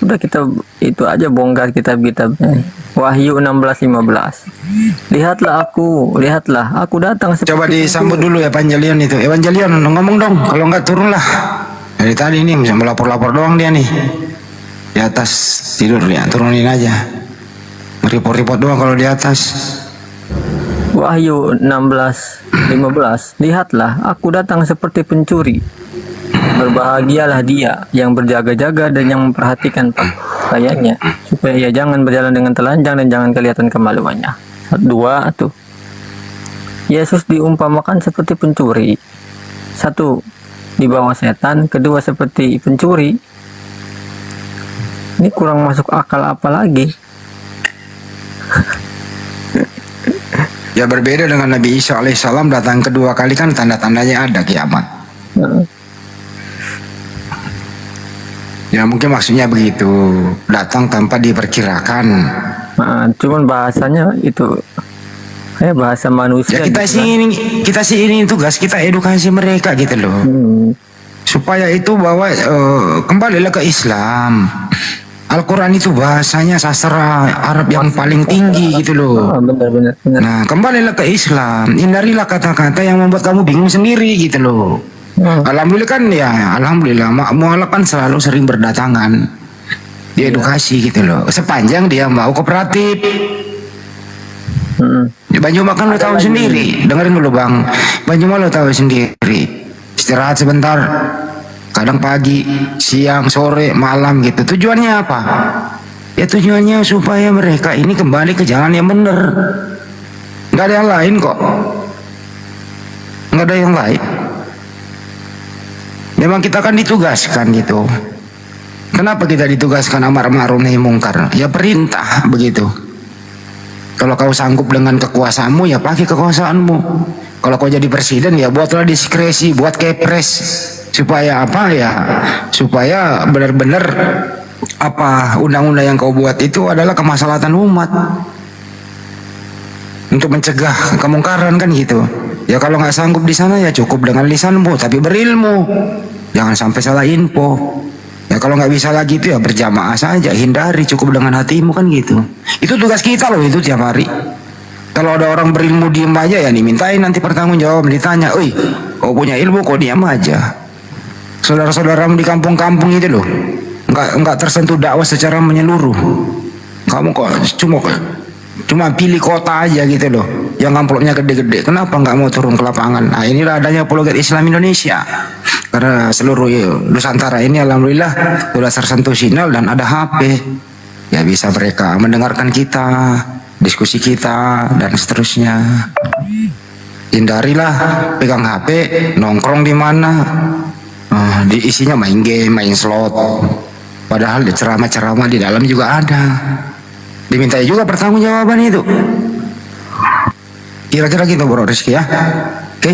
Udah kita itu aja bongkar kitab-kitabnya. Wahyu 16:15. Lihatlah aku datang seperti Coba disambut dulu Evangelion itu. Evangelion ngomong dong. Kalau nggak turunlah. Dari tadi ini bisa melapor-lapor doang dia nih. Di atas tidur ya, turunin aja. Report-report doang kalau di atas. Wahyu 16:15. Lihatlah, aku datang seperti pencuri. Berbahagialah dia yang berjaga-jaga dan yang memperhatikan pakaiannya, supaya ia jangan berjalan dengan telanjang dan jangan kelihatan kemaluannya. 2 tuh. Yesus diumpamakan seperti pencuri. 1, di bawah setan. 2, seperti pencuri. Ini kurang masuk akal apa lagi? Ya berbeda dengan Nabi Isa alaihissalam datang kedua kali kan tanda-tandanya ada kiamat. Ya mungkin maksudnya begitu, datang tanpa diperkirakan. Nah, cuman bahasanya itu kayak bahasa manusia. Ya kita sih ini tugas kita edukasi mereka gitu loh. Supaya itu bahwa kembalilah ke Islam. Al-Quran itu bahasanya sastra Arab yang paling tinggi gitu loh. Benar. Nah kembalilah ke Islam, hindarilah kata-kata yang membuat kamu bingung sendiri gitu loh. Alhamdulillah kan ya, alhamdulillah mualaf kan selalu sering berdatangan diedukasi gitu loh. Sepanjang dia mau kooperatif. Di Banyumas kan lo tahu sendiri, dengerin dulu bang. Banyumas lo tahu sendiri, istirahat sebentar, kadang pagi, siang, sore, malam gitu. Tujuannya apa? Ya tujuannya supaya mereka ini kembali ke jalan yang benar. Nggak ada yang lain kok. Nggak ada yang lain. Memang kita kan ditugaskan gitu. Kenapa kita ditugaskan amar ma'ruf nahi mungkar? Ya perintah begitu. Kalau kau sanggup dengan kekuasaanmu ya pakai kekuasaanmu. Kalau kau jadi presiden ya buatlah diskresi, buat kepres. Supaya apa ya? Supaya benar-benar apa undang-undang yang kau buat itu adalah kemaslahatan umat. Untuk mencegah kemungkaran kan gitu. Ya kalau nggak sanggup di sana ya cukup dengan lisanmu tapi berilmu. Jangan sampai salah info. Ya kalau nggak bisa lagi itu ya berjamaah saja, hindari, cukup dengan hatimu kan gitu. Itu tugas kita loh itu tiap hari. Kalau ada orang berilmu diem aja ya dimintain nanti pertanggungjawab, ditanya, "Oi, kau punya ilmu kok diam aja?" Saudara-saudaramu di kampung-kampung itu loh, nggak tersentuh dakwah secara menyeluruh. Kamu kok cuma pilih kota aja gitu loh, yang amplopnya gede-gede. Kenapa nggak mau turun ke lapangan? Nah inilah adanya Apologet Islam Indonesia. Karena seluruh Nusantara ini alhamdulillah sudah tersentuh sinyal dan ada HP. Ya bisa mereka mendengarkan kita, diskusi kita dan seterusnya. Hindarilah pegang HP, nongkrong di mana, di isinya main game, main slot. Padahal di ceramah-ceramah di dalam juga ada. Dimintai juga pertanggungjawaban itu. Kira-kira gitu Bro Rizky ya. Oke.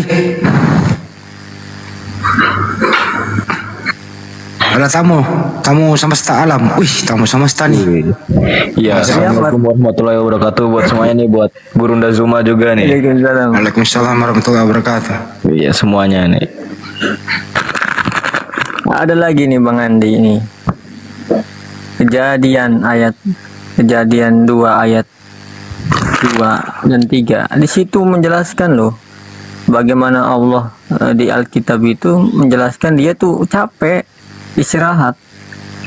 Ada tamu semesta alam. Wih, tamu semesta nih. Iya, assalamualaikum warahmatullahi wabarakatuh buat semuanya nih, buat Gurunda Zuma juga nih. Waalaikumsalam warahmatullahi wabarakatuh. Iya semuanya nih. Ada lagi nih Bang Andi ini. Kejadian 2 ayat 2 dan 3. Di situ menjelaskan loh bagaimana Allah di Alkitab itu menjelaskan dia tuh capek istirahat.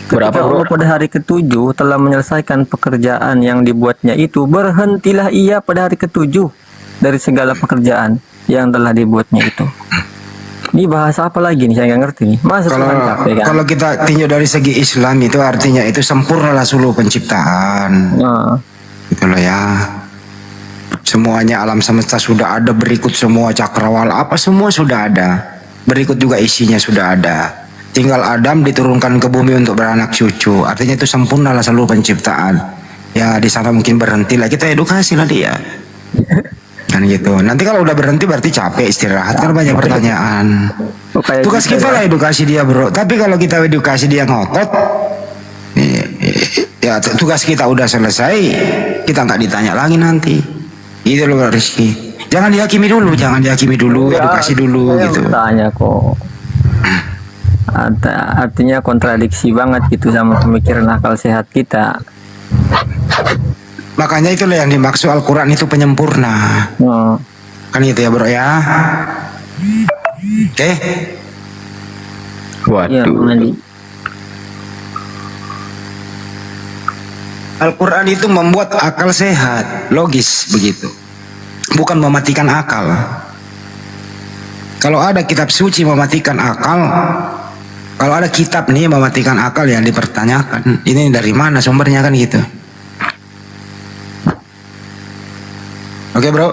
Ketika Allah pada hari ke-7 telah menyelesaikan pekerjaan yang dibuatnya itu, berhentilah ia pada hari ke-7 dari segala pekerjaan yang telah dibuatnya itu. Ini bahasa apa lagi nih, saya nggak ngerti nih. Masa capek kan? Kalau kita tinjau dari segi Islam itu artinya itu sempurnalah seluruh penciptaan. Gitu loh ya. Semuanya alam semesta sudah ada, berikut semua cakrawala apa semua sudah ada. Berikut juga isinya sudah ada. Tinggal Adam diturunkan ke bumi untuk beranak cucu. Artinya itu sempurnalah seluruh penciptaan. Ya di sana mungkin berhentilah, kita edukasi lah dia. Kan gitu. Nanti kalau udah berhenti berarti capek istirahat, kan banyak pertanyaan. Tugas kita lah edukasi dia bro. Tapi kalau kita edukasi dia ngotot, Ya tugas kita udah selesai, kita nggak ditanya lagi nanti. Itu loh Rizky. Jangan dihakimi dulu, edukasi dulu Saya gitu. Tanya kok. Artinya kontradiksi banget gitu sama pemikiran akal sehat kita. Makanya itulah yang dimaksud Al-Quran itu penyempurna. Oh. Kan gitu ya bro ya. Oke. Iya, Waduh. Bang Andi. Al-Quran itu membuat akal sehat, logis begitu. Bukan mematikan akal. Kalau ada kitab suci mematikan akal, kalau ada kitab nih mematikan akal yang dipertanyakan, ini dari mana sumbernya kan gitu. Oke bro.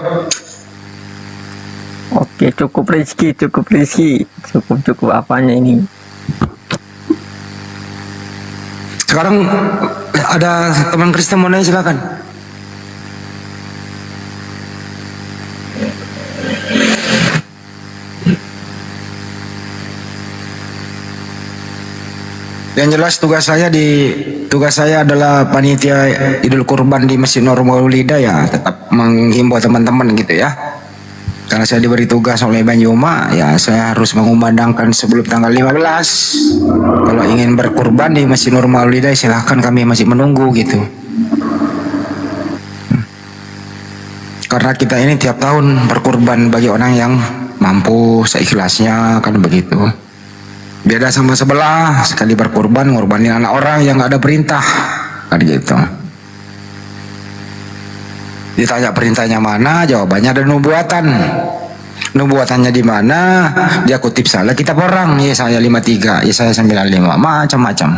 Oke, cukup Rizky. Cukup apanya ini? Sekarang ada teman Kristen mau nanya, silakan. Yang jelas tugas saya adalah panitia Idul Kurban di Masjid Nur Maulida ya, tetap menghimbau teman-teman gitu ya. Karena saya diberi tugas oleh Banyuma, ya saya harus mengumandangkan sebelum tanggal 15. Kalau ingin berkurban di Masjid Nur Maulida silahkan, kami masih menunggu gitu. Karena kita ini tiap tahun berkurban bagi orang yang mampu seikhlasnya kan begitu. Beda sama sebelah, sekali berkurban ngorbanin anak orang yang nggak ada perintah kan gitu. Ditanya perintahnya mana, jawabannya ada nubuatan. Nubuatannya di mana? Dia kutip salah kitab orang, Yesaya 53, Yesaya 95, macam-macam.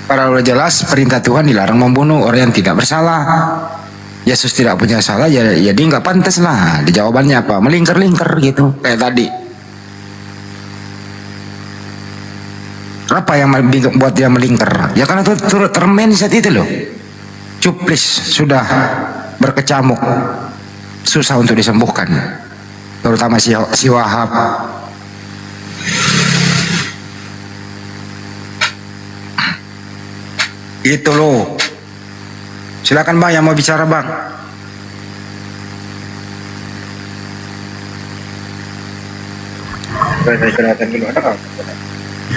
Para udah jelas perintah Tuhan dilarang membunuh orang yang tidak bersalah. Yesus tidak punya salah, ya dia nggak pantas lah. Di jawabannya apa? Melingkar-lingkar gitu, kayak tadi. Apa yang buat dia melingkar? Ya karena turut termain saat itu loh. Cuplis sudah berkecamuk, susah untuk disembuhkan, terutama si Wahab. Itu loh. Silakan bang yang mau bicara bang.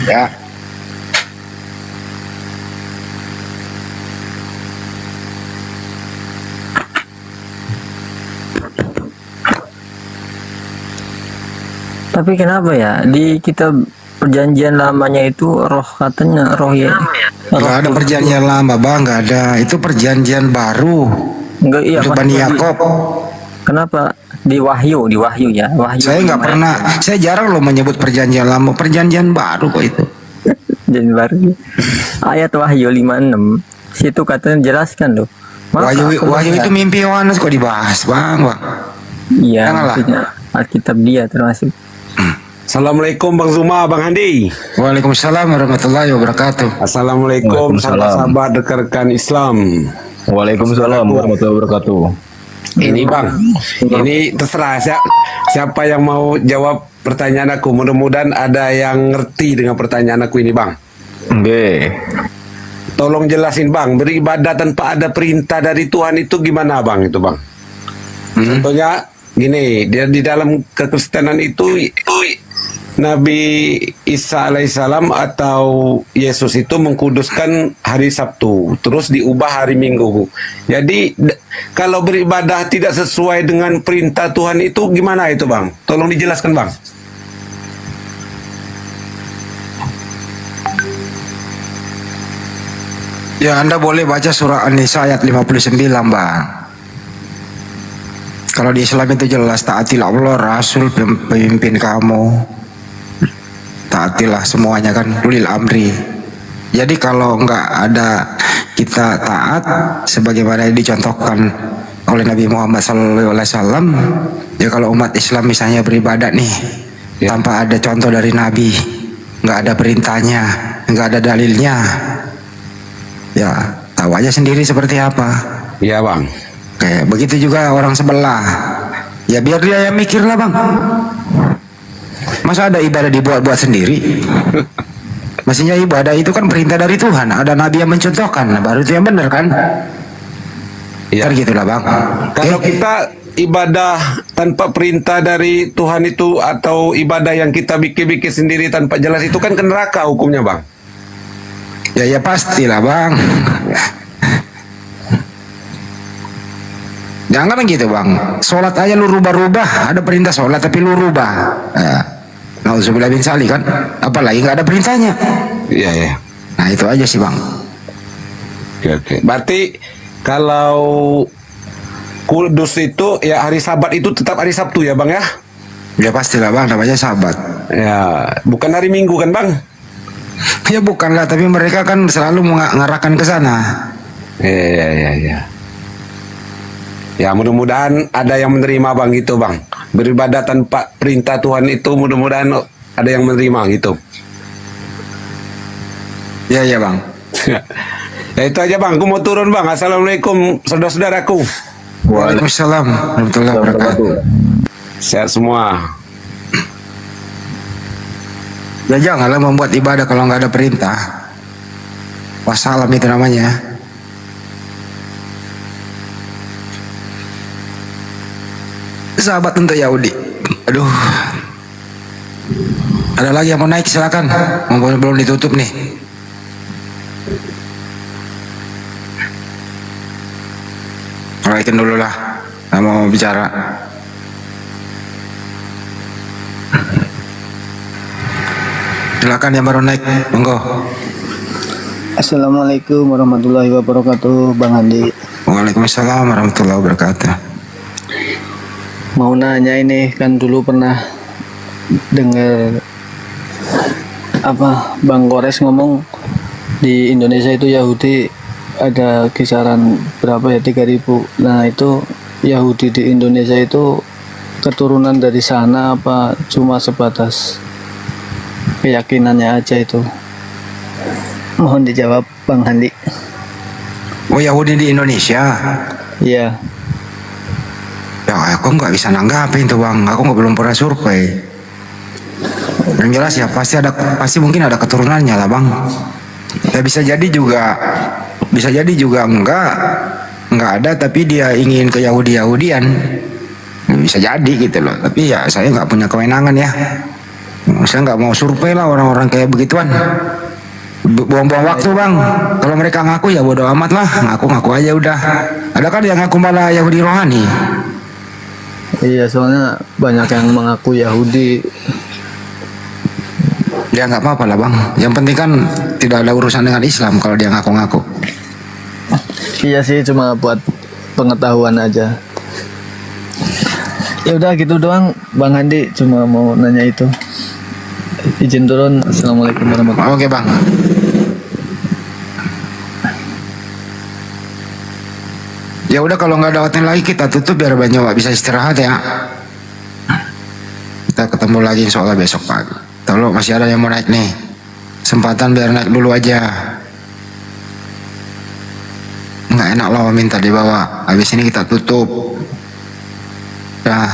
Ya. Tapi kenapa ya di kitab perjanjian lamanya itu roh, katanya roh ya? Nggak ada perjanjian lama bang, nggak ada. Itu perjanjian baru. Enggak, iya. Untuk Bani Yakob. Kenapa di Wahyu ya? Wahyu. Saya nggak pernah, saya jarang loh menyebut perjanjian lama, perjanjian baru kok itu. Jadi baru. Ayat Wahyu 56 situ katanya jelaskan loh. Wahyu itu mimpi Yohanes kok dibahas bang. Iya, Janganlah. maksudnya Alkitab dia termasuk. Assalamualaikum Bang Zuma, Bang Handi. Waalaikumsalam warahmatullahi wabarakatuh. Assalamualaikum sahabat-sahabat rekan Islam. Waalaikumsalam warahmatullahi wabarakatuh. Ini Bang, ini terserah siapa yang mau jawab pertanyaan aku. Mudah-mudahan ada yang ngerti dengan pertanyaan aku ini Bang. Oke. Tolong jelasin Bang, beribadah tanpa ada perintah dari Tuhan itu gimana Bang itu Bang? Contohnya gini, dia di dalam kekristenan itu Nabi Isa alaihissalam atau Yesus itu mengkuduskan hari Sabtu, terus diubah hari Minggu. Jadi kalau beribadah tidak sesuai dengan perintah Tuhan itu gimana itu Bang? Tolong dijelaskan Bang. Ya Anda boleh baca surah An-Nisa ayat 59 bang. Kalau di Islam itu jelas, taatilah Allah, Rasul, pemimpin kamu. Taatilah semuanya kan, ulil amri. Jadi kalau nggak ada kita taat sebagaimana dicontohkan oleh Nabi Muhammad SAW, ya kalau umat Islam misalnya beribadah nih tanpa ada contoh dari Nabi, nggak ada perintahnya, nggak ada dalilnya, ya tahu aja sendiri seperti apa. Iya Bang. Kayak begitu juga orang sebelah, ya biar dia yang mikir lah bang. Masa ada ibadah dibuat-buat sendiri? Maksudnya ibadah itu kan perintah dari Tuhan. Ada nabi yang mencontohkan, nah, baru itu yang benar kan? Iya. Kan gitulah bang. Kalau kita ibadah tanpa perintah dari Tuhan itu atau ibadah yang kita bikin-bikin sendiri tanpa jelas itu kan ke neraka hukumnya bang. Ya pastilah bang. Jangan gitu bang. Sholat aja lu rubah-rubah. Ada perintah sholat tapi lu rubah. Nauzubillah bin sali kan. Apalagi nggak ada perintahnya. Iya ya. Nah itu aja sih bang. Oke. Berarti kalau Kudus itu ya hari Sabat itu tetap hari Sabtu ya bang ya? Ya pastilah bang, namanya sahabat. Ya, bukan hari Minggu kan bang? Ya bukan lah, tapi mereka kan selalu mengarahkan ke sana. Ya. Ya mudah-mudahan ada yang menerima bang gitu bang. Beribadah tanpa perintah Tuhan itu mudah-mudahan ada yang menerima gitu. Ya bang. Ya itu aja bang, aku mau turun bang. Assalamualaikum saudara-saudaraku. Waalaikumsalam warahmatullahi wabarakatuh. Sehat semua. Ya janganlah membuat ibadah kalau nggak ada perintah. Wassalam itu namanya. Sahabat untuk Yahudi. Aduh. Ada lagi yang mau naik silakan. Belum ditutup nih. Naikin dulu lah. Nggak mau bicara. Silakan yang baru naik, monggo. Assalamualaikum warahmatullahi wabarakatuh, Bang Andi. Waalaikumsalam warahmatullahi wabarakatuh. Mau nanya ini, kan dulu pernah dengar Bang Kores ngomong di Indonesia itu Yahudi ada kisaran berapa ya, 3.000. Nah itu Yahudi di Indonesia itu keturunan dari sana apa cuma sebatas keyakinannya aja itu? Mohon dijawab Bang Handi. Oh Yahudi di Indonesia? Iya. Ya aku nggak bisa nanggapin tuh bang, aku belum pernah survei. Yang jelas ya pasti mungkin ada keturunannya lah bang. Ya bisa jadi juga enggak ada, tapi dia ingin ke Yahudian. Bisa jadi gitu loh, tapi ya saya nggak punya kewenangan ya. Saya nggak mau survei lah orang-orang kayak begituan. Buang-buang waktu bang. Kalau mereka ngaku ya bodo amat lah, ngaku-ngaku aja udah. Ada kan yang ngaku malah Yahudi rohani. Iya, soalnya banyak yang mengaku Yahudi. Ya nggak apa-apa lah bang. Yang penting kan tidak ada urusan dengan Islam kalau dia ngaku-ngaku. Iya sih, cuma buat pengetahuan aja. Ya udah gitu doang Bang Handi, cuma mau nanya itu. Izin turun. Assalamualaikum warahmatullahi wabarakatuh. Oke bang. Ya udah kalau nggak ada hotel lagi kita tutup biar Bang Nyawa bisa istirahat ya. Kita ketemu lagi insya Allah besok pagi. Kalau masih ada yang mau naik nih, kesempatan biar naik dulu aja. Nggak enak loh minta dibawa. Habis ini kita tutup. Ya.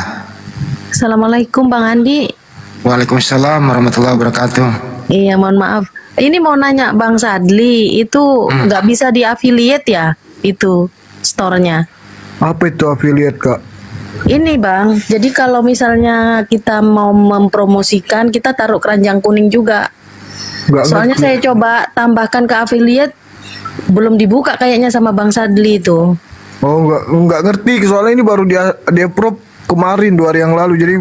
Assalamualaikum Bang Andi. Waalaikumsalam warahmatullahi wabarakatuh. Iya mohon maaf. Ini mau nanya Bang Sadli, itu nggak bisa di-affiliate ya itu store-nya? Apa itu affiliate kak? Ini Bang, jadi kalau misalnya kita mau mempromosikan, kita taruh keranjang kuning juga. Soalnya saya coba tambahkan ke affiliate, belum dibuka kayaknya sama Bang Sadli itu. Oh nggak ngerti, soalnya ini baru dia approve kemarin 2 hari yang lalu, jadi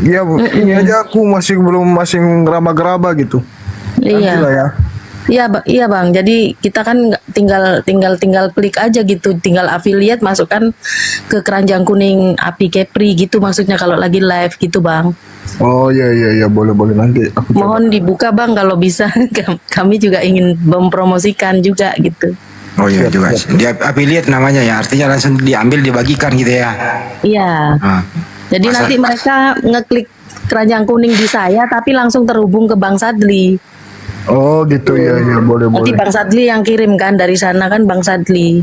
ya ini aja aku masih ngeraba-geraba gitu. Iya. Nantilah ya. Iya Bang. Jadi kita kan tinggal klik aja gitu, tinggal affiliate masukkan ke keranjang kuning Api Kepri gitu maksudnya kalau lagi live gitu Bang. Oh iya boleh nanti aku coba. Mohon dibuka Bang kalau bisa. Kami juga ingin mempromosikan juga gitu. Oh iya juga. Dia affiliate namanya ya, artinya langsung diambil dibagikan gitu ya. Iya. Jadi nanti mereka ngeklik keranjang kuning di saya tapi langsung terhubung ke Bang Sadli. Oh gitu ya boleh. Nanti Bang Sadli yang kirim kan dari sana kan Bang Sadli.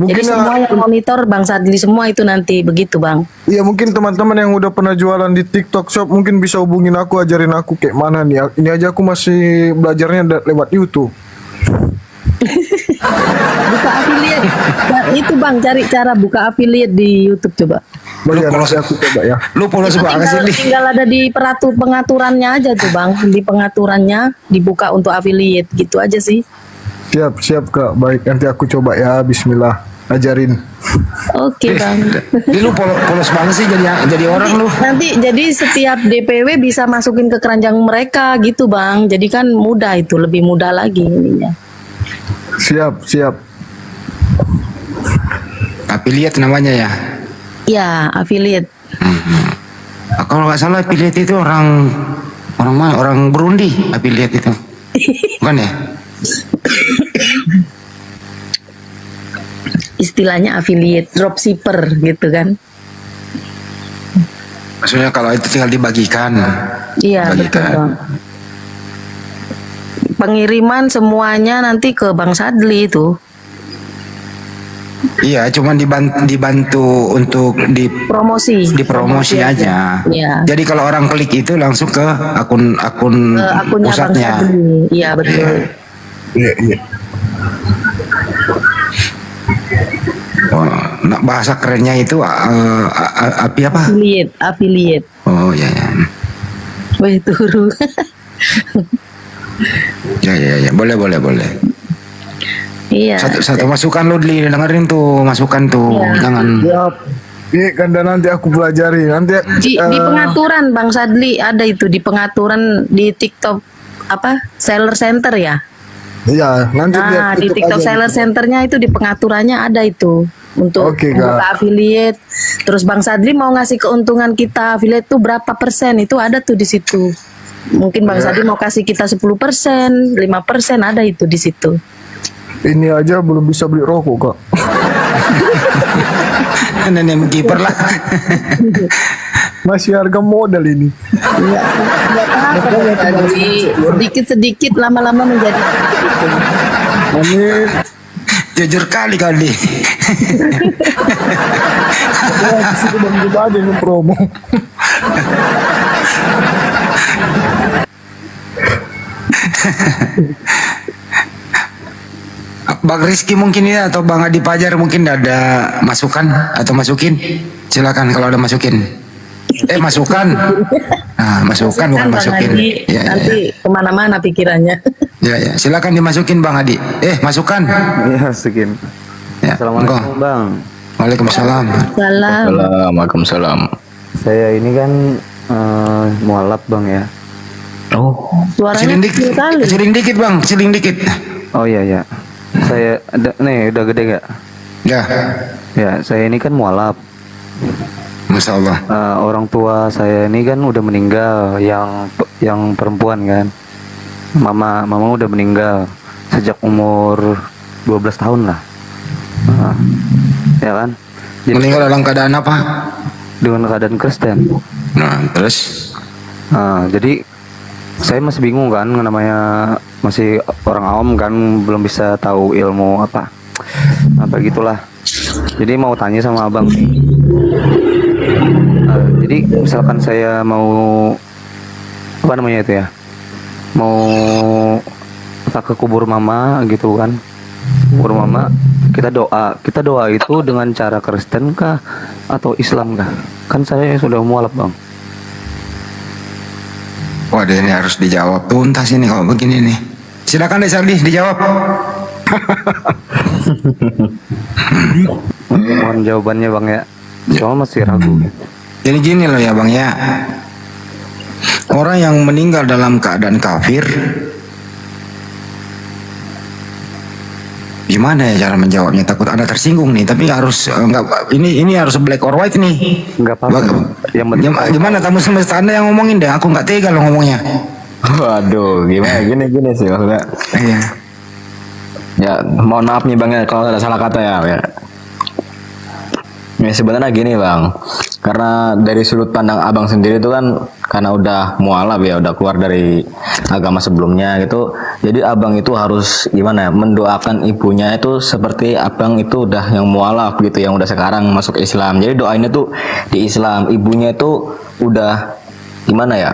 Mungkin Jadi semua yang monitor Bang Sadli semua itu nanti begitu Bang. ya mungkin teman-teman yang udah pernah jualan di TikTok Shop mungkin bisa hubungin aku, ajarin aku kayak mana nih. Ini aja aku masih belajarnya lewat YouTube. Buka affiliate. Nah, itu Bang, cari cara buka affiliate di YouTube coba. Bagian nanti aku coba ya. Lu polos banget sih Li. Tinggal ada di pengaturannya aja tuh Bang. Di pengaturannya dibuka untuk affiliate gitu aja sih. Siap Kak. Baik, nanti aku coba ya. Bismillah. Ajarin. Oke Bang. Li lu polos banget sih jadi orang lu. Nanti jadi setiap DPW bisa masukin ke keranjang mereka gitu Bang. Jadi kan mudah itu, lebih mudah lagi ininya. Siap. Affiliate namanya ya. Ya, affiliate. Kalau nggak salah affiliate itu orang mana? Orang Burundi affiliate itu. Bukan ya? Istilahnya affiliate, dropshipper gitu kan. Maksudnya kalau itu tinggal dibagikan. Iya, betul Bagikan. Bang. Pengiriman semuanya nanti ke Bang Sadli itu. Iya, cuman dibantu untuk Promosi aja. Iya. Jadi kalau orang klik itu langsung ke akun Akunnya Bang pusatnya. Sadli. Iya, betul. Iya. Oh, nah bahasa kerennya itu api apa? Affiliate. Oh ya. Wih, turu. Ya. Boleh. Iya. Satu masukan lu dengerin tuh, masukan tuh. Iya. Jangan. Iya kan, dan nanti aku pelajari. Nanti Di pengaturan Bang Sadli ada itu di pengaturan di TikTok apa? Seller Center ya? Iya, nanti Nah, di TikTok aja. Seller Centernya itu di pengaturannya ada itu untuk Oke, membuka Kak. affiliate. Terus Bang Sadli mau ngasih keuntungan kita affiliate tuh berapa persen itu ada tuh di situ. Mungkin Bang Sadli mau kasih kita 10%, 5% ada itu di situ. Ini aja belum bisa beli rokok Kak. Nenek kiper lah. Masih harga modal ini. Iya, enggak apa-apa Bang Sadli. Sedikit-sedikit lama-lama menjadi gitu. Amin. Jujur kali. Sudah begitu aja ini promo. Bang Rizky mungkin ya, atau Bang Adi Pajar mungkin ada masukan atau masukin. Silakan kalau ada masukin. Masukan. Nah, masukan bukan Bang masukin. Adi, Ya. nanti kemana-mana pikirannya. Ya, silakan dimasukin Bang Adi. Masukan. Iya, sekian. Ya, Assalamualaikum monggo. Bang. Waalaikumsalam. Salam. Waalaikumsalam. Saya ini kan mualaf Bang ya. Oh, Suaranya kecil kali. Kecilin dikit Bang, kecilin dikit. Oh iya. Saya nih udah gede gak? Ya, Ya, saya ini kan mualaf. Masya Allah. Orang tua saya ini kan udah meninggal, yang perempuan kan. Mama udah meninggal sejak umur 12 tahun lah. Ya kan? Meninggal dalam keadaan apa? Dengan keadaan Kristen. Nah, terus? Jadi saya masih bingung kan, namanya masih orang awam kan, belum bisa tahu ilmu apa gitulah. Jadi mau tanya sama abang. Jadi misalkan saya mau apa namanya itu ya, mau ke kubur mama gitu kan, kubur mama, kita doa itu dengan cara Kristen kah atau Islam kah? Kan saya sudah mualaf Bang. Waduh, ini harus dijawab tuntas ini kalau begini nih. Silakan deh Sardi dijawab. Mohon jawabannya Bang ya. Soalnya masih ragu. Jadi gini loh ya Bang ya. Orang yang meninggal dalam keadaan kafir, gimana ya cara menjawabnya? Takut ada tersinggung nih, tapi harus enggak, ini harus black or white nih. Enggak apa-apa. Gimana tamu semesta Anda yang ngomongin deh, aku nggak tega lo ngomongnya. Waduh, gimana gini sih maksudnya. Iya. Ya, mohon maaf nih Bang ya kalau ada salah kata ya. Ya sebenarnya gini Bang, karena dari sudut pandang abang sendiri itu kan karena udah mualaf ya, udah keluar dari agama sebelumnya gitu. Jadi abang itu harus gimana ya, mendoakan ibunya itu seperti abang itu udah yang mualaf gitu, yang udah sekarang masuk Islam. Jadi doainnya tuh di Islam, ibunya itu udah gimana ya,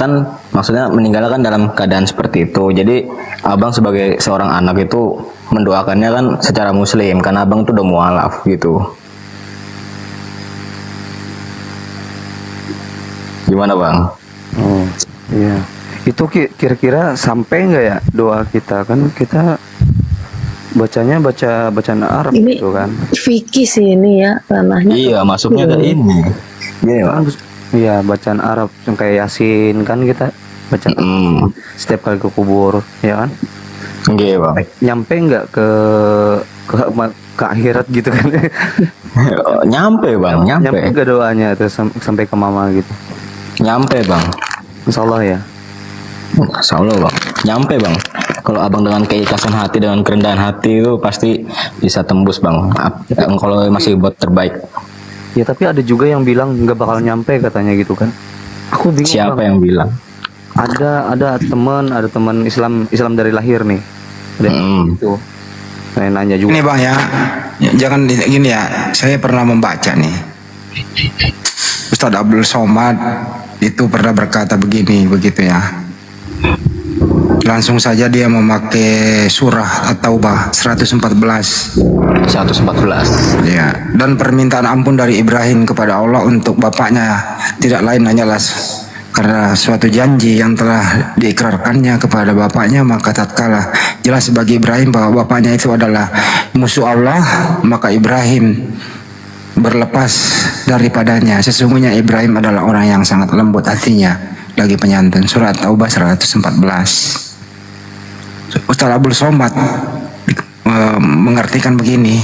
kan maksudnya meninggalkan dalam keadaan seperti itu. Jadi abang sebagai seorang anak itu mendoakannya kan secara muslim, karena abang tuh udah mualaf gitu. Gimana bang? Oh iya, itu kira-kira sampai nggak ya doa kita? Kan kita bacanya bacaan Arab Ini gitu kan? fikih sih ini ya ranahnya. Iya, masuknya ke ini. Iya, Pak. Iya, bacaan Arab yang kayak Yasin kan kita baca setiap kali ke kubur, ya kan? Iya, Bang. Nyampe nggak ke akhirat gitu kan? Nyampe, Bang, Nyampe nyampe. ke doanya terus sampai ke mama gitu. Nyampe, Bang. Insya Allah ya. Insya Allah, Bang. Nyampe, Bang. Kalau abang dengan keikhlasan hati, dengan kerendahan hati itu pasti bisa tembus, Bang. Kalau masih buat terbaik. Ya tapi ada juga yang bilang nggak bakal nyampe katanya gitu kan? Aku bingung. Siapa Bang. yang bilang? Ada teman Islam dari lahir nih. Ada gitu. Saya nanya juga. Ini bang ya, jangan gini ya. Saya pernah membaca nih. Ustadz Abdul Somad itu pernah berkata begini, begitu ya. Langsung saja dia memakai surah At-Taubah 114. 114. Ya, dan permintaan ampun dari Ibrahim kepada Allah untuk bapaknya tidak lain hanyalah karena suatu janji yang telah diikrarkannya kepada bapaknya, maka tatkala jelas bagi Ibrahim bahwa bapaknya itu adalah musuh Allah, maka Ibrahim berlepas daripadanya. Sesungguhnya Ibrahim adalah orang yang sangat lembut hatinya, lagi penyantun. Surat Taubah 114. Ustaz Abdul Somad mengartikan begini,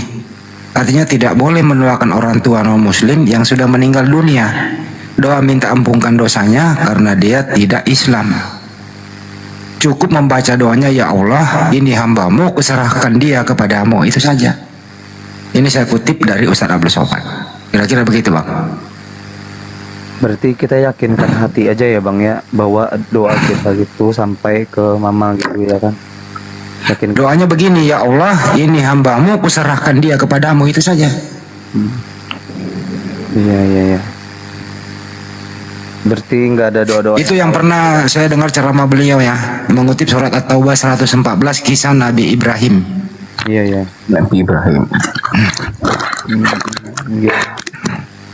artinya tidak boleh mendoakan orang tua non muslim yang sudah meninggal dunia. Doa minta ampunkan dosanya karena dia tidak Islam. Cukup membaca doanya, ya Allah, ini hambamu, kuserahkan dia kepadamu, itu saja. Ini saya kutip dari Ustaz Abdul Somad. Kira-kira begitu bang. Berarti kita yakinkan hati aja ya bang ya, bahwa doa kita gitu sampai ke mama gitu ya kan? Yakin. Doanya begini, ya Allah, ini hambamu, kuserahkan dia kepadamu, itu saja. Iya. Berarti nggak ada doa-doa. Itu yang pernah saya dengar ceramah beliau ya, mengutip surat At-Taubah 114, kisah Nabi Ibrahim. Iya. Nabi Ibrahim.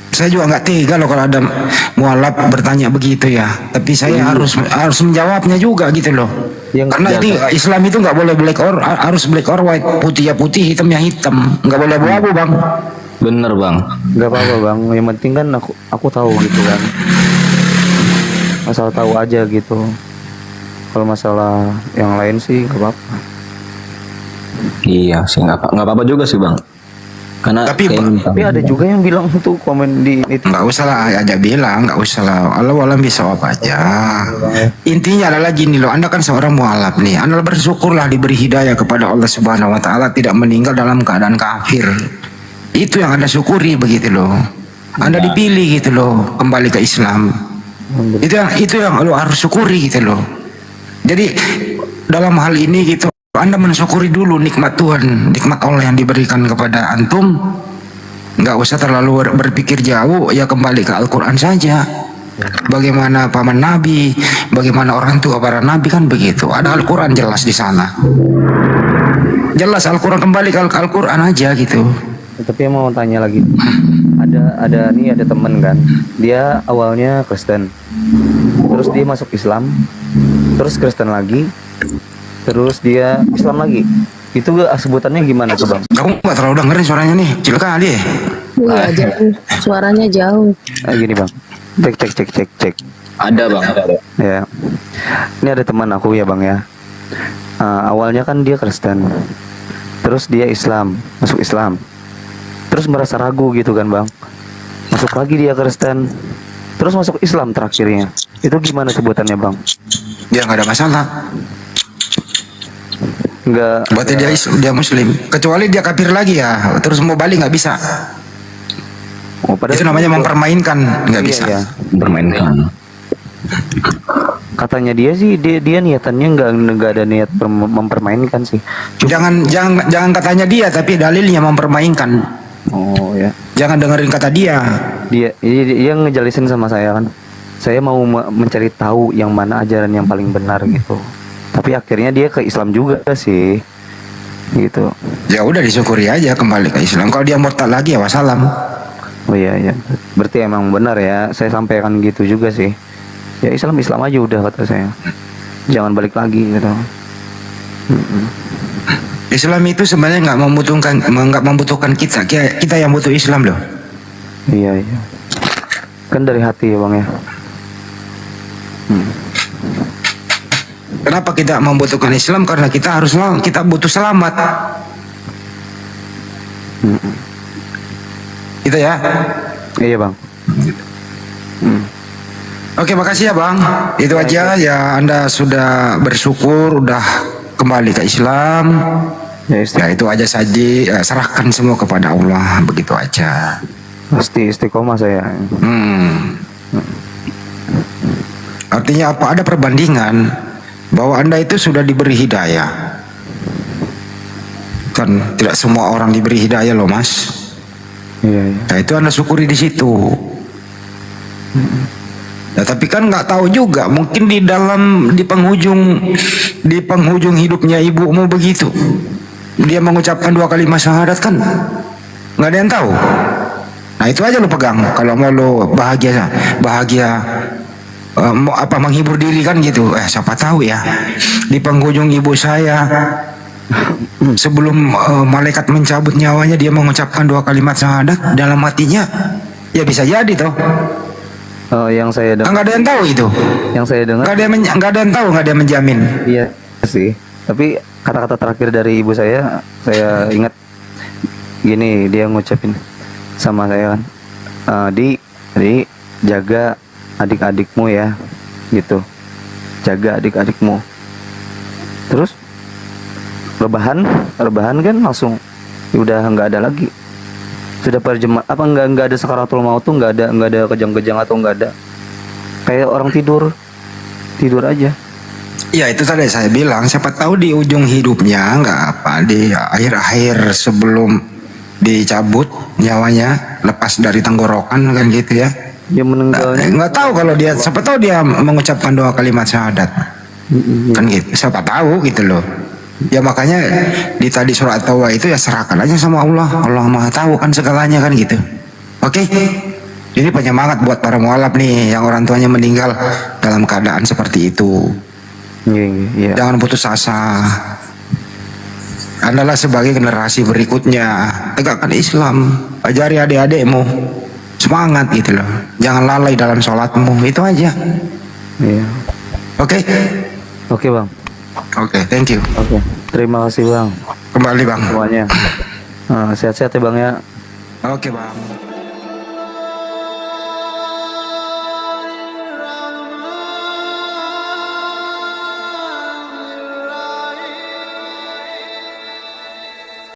Saya juga nggak tega loh kalau ada mualaf bertanya begitu ya. Tapi saya harus menjawabnya juga gitu loh. Karena itu Islam itu nggak boleh harus black or white, putih ya putih, hitam ya hitam, nggak boleh abu-abu bang. Bener bang. Nggak apa-apa bang. Yang penting kan aku tahu gitu kan. Asal tahu aja gitu. Kalau masalah yang lain sih nggak apa-apa. Iya sih, nggak apa-apa juga sih bang. Karena tapi ada juga yang bilang tuh komen di itu. Nggak usah lah, aja bilang nggak usah lah. Allah alam bisa apa aja. Intinya adalah gini loh, Anda kan seorang mualaf nih. Anda bersyukurlah diberi hidayah kepada Allah Subhanahu Wa Taala, tidak meninggal dalam keadaan kafir. Itu yang Anda syukuri begitu loh. Anda dipilih gitu loh, kembali ke Islam. Itu yang lo harus syukuri gitu loh. Jadi dalam hal ini gitu, Anda mensyukuri dulu nikmat Tuhan, nikmat Allah yang diberikan kepada antum. Nggak usah terlalu berpikir jauh, ya kembali ke Al-Quran saja. Bagaimana paman Nabi, bagaimana orang tua para Nabi, kan begitu. Ada Al-Quran jelas di sana. Jelas Al-Quran, kembali ke Al-Quran aja gitu. Tapi mau tanya lagi, ada teman kan, dia awalnya Kristen, terus dia masuk Islam, terus Kristen lagi, terus dia Islam lagi. Itu sebutannya gimana tuh bang? Kamu nggak terlalu dengerin suaranya nih, kecil kali. Iya, jauh. Suaranya jauh. Gini bang, cek. Ada bang, ada. Ya, ini ada teman aku ya bang ya. Awalnya kan dia Kristen, terus dia Islam, masuk Islam, terus merasa ragu gitu kan bang, masuk lagi dia Kristen, terus masuk Islam terakhirnya. Itu gimana sebutannya bang? Dia nggak ada masalah. Enggak. Berarti dia Muslim. Kecuali dia kafir lagi ya, terus mau balik nggak bisa. Itu namanya mempermainkan, nggak bisa. Iya. Mempermainkan. Katanya dia sih dia niatannya nggak ada niat mempermainkan sih. Jangan katanya dia, tapi dalilnya mempermainkan. Oh ya. Jangan dengerin kata dia. Dia ngejelasin sama saya kan. Saya mau mencari tahu yang mana ajaran yang paling benar gitu. Tapi akhirnya dia ke Islam juga sih. Gitu. Ya udah disyukuri aja kembali ke Islam. Kalau dia murtad lagi ya wassalam. Oh iya iya. Berarti emang benar ya. Saya sampaikan gitu juga sih. Ya Islam aja udah kata saya. Jangan balik lagi gitu. Islam itu sebenarnya nggak membutuhkan kita yang butuh Islam loh. Iya iya. Kan dari hati ya bang ya. Kenapa kita membutuhkan Islam? Karena kita butuh selamat. Gitu ya. Iya bang. Oke, makasih ya bang. Itu aja ya, Anda sudah bersyukur udah kembali ke Islam. Ya itu aja saja. Serahkan semua kepada Allah, begitu aja. Pasti istiqomah saya. Artinya apa? Ada perbandingan bahwa Anda itu sudah diberi hidayah. Kan tidak semua orang diberi hidayah loh mas. Iya. Nah itu Anda syukuri di situ. Nah, tapi kan nggak tahu juga, mungkin di penghujung hidupnya ibumu begitu, dia mengucapkan 2 kalimat syahadat kan, nggak ada yang tahu. Nah itu aja lo pegang, kalau mau lo bahagia menghibur diri kan gitu. Siapa tahu ya, di penghujung ibu saya sebelum malaikat mencabut nyawanya dia mengucapkan 2 kalimat syahadat dalam hatinya, ya bisa jadi toh. Yang saya dengar nggak ada yang tahu itu. Yang saya dengar nggak ada yang tahu, nggak ada yang menjamin. Iya sih. Tapi kata-kata terakhir dari ibu saya ingat gini, dia ngucapin sama saya kan, di jaga adik-adikmu ya, gitu. Jaga adik-adikmu. Terus rebahan kan langsung udah nggak ada lagi. Sudah perjemaah apa nggak ada sakaratul maut tuh, nggak ada kejang-kejang atau nggak ada, kayak orang tidur aja. Ya itu tadi saya bilang, siapa tahu di ujung hidupnya di akhir-akhir sebelum dicabut nyawanya, lepas dari tenggorokan kan gitu ya. Dia meninggal. Nggak tahu kalau dia, siapa tahu dia mengucapkan 2 kalimat syahadat. Kan gitu, siapa tahu gitu loh. Ya makanya di tadi surat Taubah itu ya serahkan aja sama Allah. Allah Maha tahu kan segalanya kan gitu. Oke. Ini penyemangat buat para mualaf nih yang orang tuanya meninggal dalam keadaan seperti itu. Iya. Jangan putus asa. Andalah sebagai generasi berikutnya, tegakkan Islam, ajari adik-adikmu semangat gitu loh. Jangan lalai dalam sholatmu, itu aja. Iya. Oke. Oke bang. Oke, thank you. Oke, terima kasih bang. Kembali bang. Semuanya. Sehat-sehat ya bang ya. Oke bang.